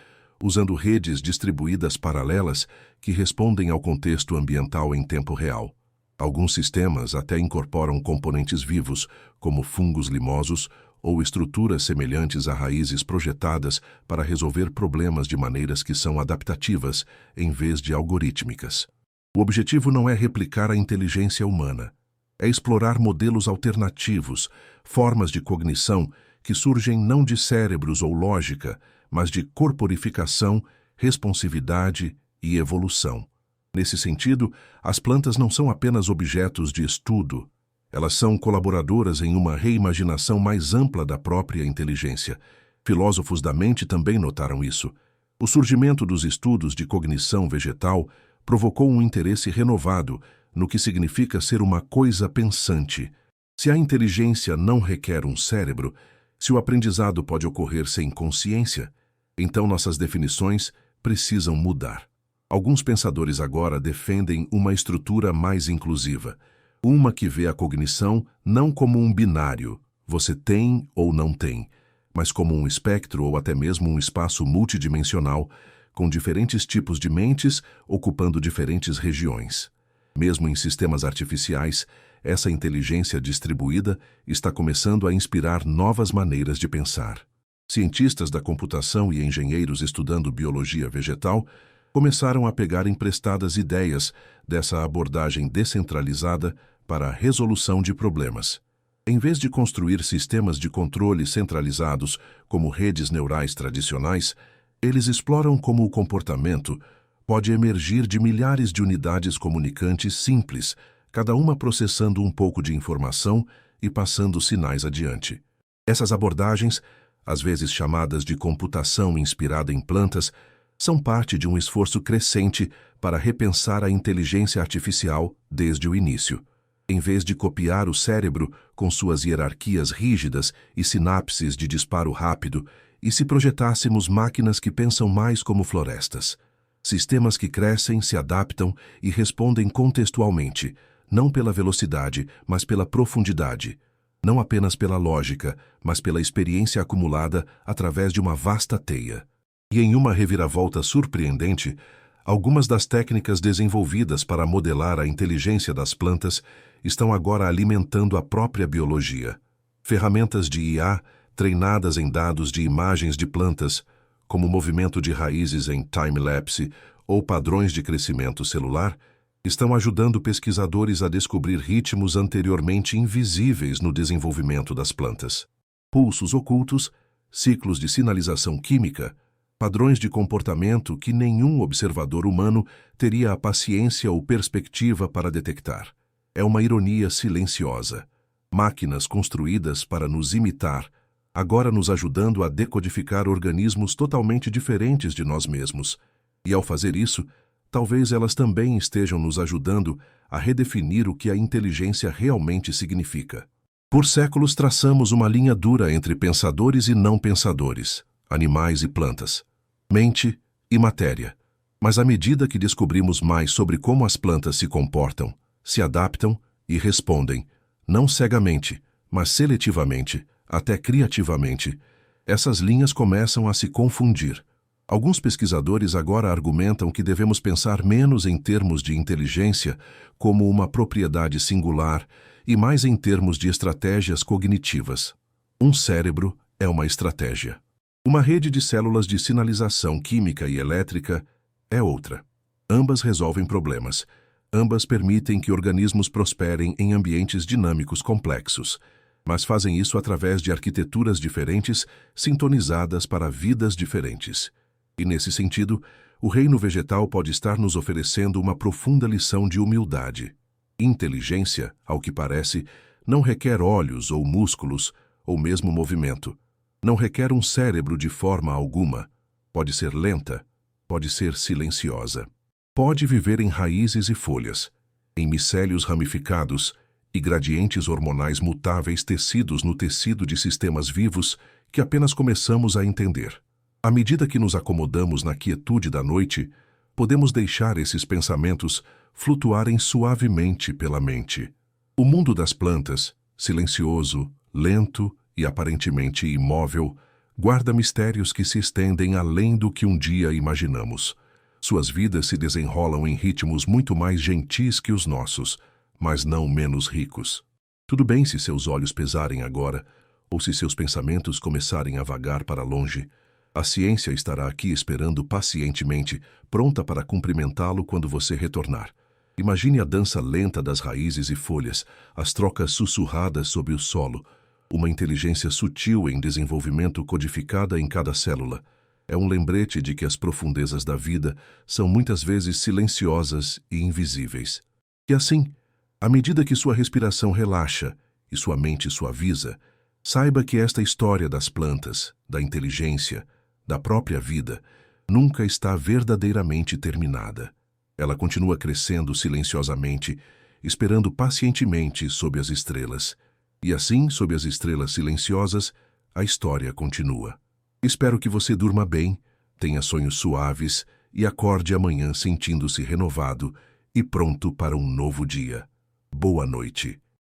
usando redes distribuídas paralelas que respondem ao contexto ambiental em tempo real. Alguns sistemas até incorporam componentes vivos, como fungos limosos ou estruturas semelhantes a raízes projetadas para resolver problemas de maneiras que são adaptativas em vez de algorítmicas. O objetivo não é replicar a inteligência humana, É explorar modelos alternativos, formas de cognição que surgem não de cérebros ou lógica, mas de corporificação, responsividade e evolução. Nesse sentido, as plantas não são apenas objetos de estudo. Elas são colaboradoras em uma reimaginação mais ampla da própria inteligência. Filósofos da mente também notaram isso. O surgimento dos estudos de cognição vegetal provocou um interesse renovado no que significa ser uma coisa pensante. Se a inteligência não requer um cérebro, se o aprendizado pode ocorrer sem consciência, então nossas definições precisam mudar. Alguns pensadores agora defendem uma estrutura mais inclusiva, uma que vê a cognição não como um binário, você tem ou não tem, mas como um espectro ou até mesmo um espaço multidimensional, com diferentes tipos de mentes ocupando diferentes regiões. Mesmo em sistemas artificiais, essa inteligência distribuída está começando a inspirar novas maneiras de pensar. Cientistas da computação e engenheiros estudando biologia vegetal começaram a pegar emprestadas ideias dessa abordagem descentralizada para a resolução de problemas. Em vez de construir sistemas de controle centralizados como redes neurais tradicionais, eles exploram como o comportamento pode emergir de milhares de unidades comunicantes simples, cada uma processando um pouco de informação e passando sinais adiante. Essas abordagens, às vezes chamadas de computação inspirada em plantas, são parte de um esforço crescente para repensar a inteligência artificial desde o início. Em vez de copiar o cérebro com suas hierarquias rígidas e sinapses de disparo rápido, e se projetássemos máquinas que pensam mais como florestas. Sistemas que crescem, se adaptam e respondem contextualmente, não pela velocidade, mas pela profundidade. Não apenas pela lógica, mas pela experiência acumulada através de uma vasta teia. E em uma reviravolta surpreendente, algumas das técnicas desenvolvidas para modelar a inteligência das plantas estão agora alimentando a própria biologia. Ferramentas de IA treinadas em dados de imagens de plantas, como o movimento de raízes em time-lapse ou padrões de crescimento celular, estão ajudando pesquisadores a descobrir ritmos anteriormente invisíveis no desenvolvimento das plantas. Pulsos ocultos, ciclos de sinalização química, padrões de comportamento que nenhum observador humano teria a paciência ou perspectiva para detectar. É uma ironia silenciosa. Máquinas construídas para nos imitar, agora nos ajudando a decodificar organismos totalmente diferentes de nós mesmos. E ao fazer isso, talvez elas também estejam nos ajudando a redefinir o que a inteligência realmente significa. Por séculos traçamos uma linha dura entre pensadores e não pensadores, animais e plantas, mente e matéria. Mas à medida que descobrimos mais sobre como as plantas se comportam, se adaptam e respondem, não cegamente, mas seletivamente, até criativamente, essas linhas começam a se confundir. Alguns pesquisadores agora argumentam que devemos pensar menos em termos de inteligência como uma propriedade singular e mais em termos de estratégias cognitivas. Um cérebro é uma estratégia. Uma rede de células de sinalização química e elétrica é outra. Ambas resolvem problemas. Ambas permitem que organismos prosperem em ambientes dinâmicos complexos, mas fazem isso através de arquiteturas diferentes, sintonizadas para vidas diferentes. E nesse sentido, o reino vegetal pode estar nos oferecendo uma profunda lição de humildade. Inteligência, ao que parece, não requer olhos ou músculos, ou mesmo movimento. Não requer um cérebro de forma alguma. Pode ser lenta, pode ser silenciosa. Pode viver em raízes e folhas, em micélios ramificados e gradientes hormonais mutáveis tecidos no tecido de sistemas vivos que apenas começamos a entender. À medida que nos acomodamos na quietude da noite, podemos deixar esses pensamentos flutuarem suavemente pela mente. O mundo das plantas, silencioso, lento e aparentemente imóvel, guarda mistérios que se estendem além do que um dia imaginamos. Suas vidas se desenrolam em ritmos muito mais gentis que os nossos, mas não menos ricos. Tudo bem se seus olhos pesarem agora, ou se seus pensamentos começarem a vagar para longe. A ciência estará aqui esperando pacientemente, pronta para cumprimentá-lo quando você retornar. Imagine a dança lenta das raízes e folhas, as trocas sussurradas sob o solo, uma inteligência sutil em desenvolvimento codificada em cada célula. É um lembrete de que as profundezas da vida são muitas vezes silenciosas e invisíveis. E assim, à medida que sua respiração relaxa e sua mente suaviza, saiba que esta história das plantas, da inteligência, da própria vida, nunca está verdadeiramente terminada. Ela continua crescendo silenciosamente, esperando pacientemente sob as estrelas. E assim, sob as estrelas silenciosas, a história continua. Espero que você durma bem, tenha sonhos suaves e acorde amanhã sentindo-se renovado e pronto para um novo dia. Boa noite.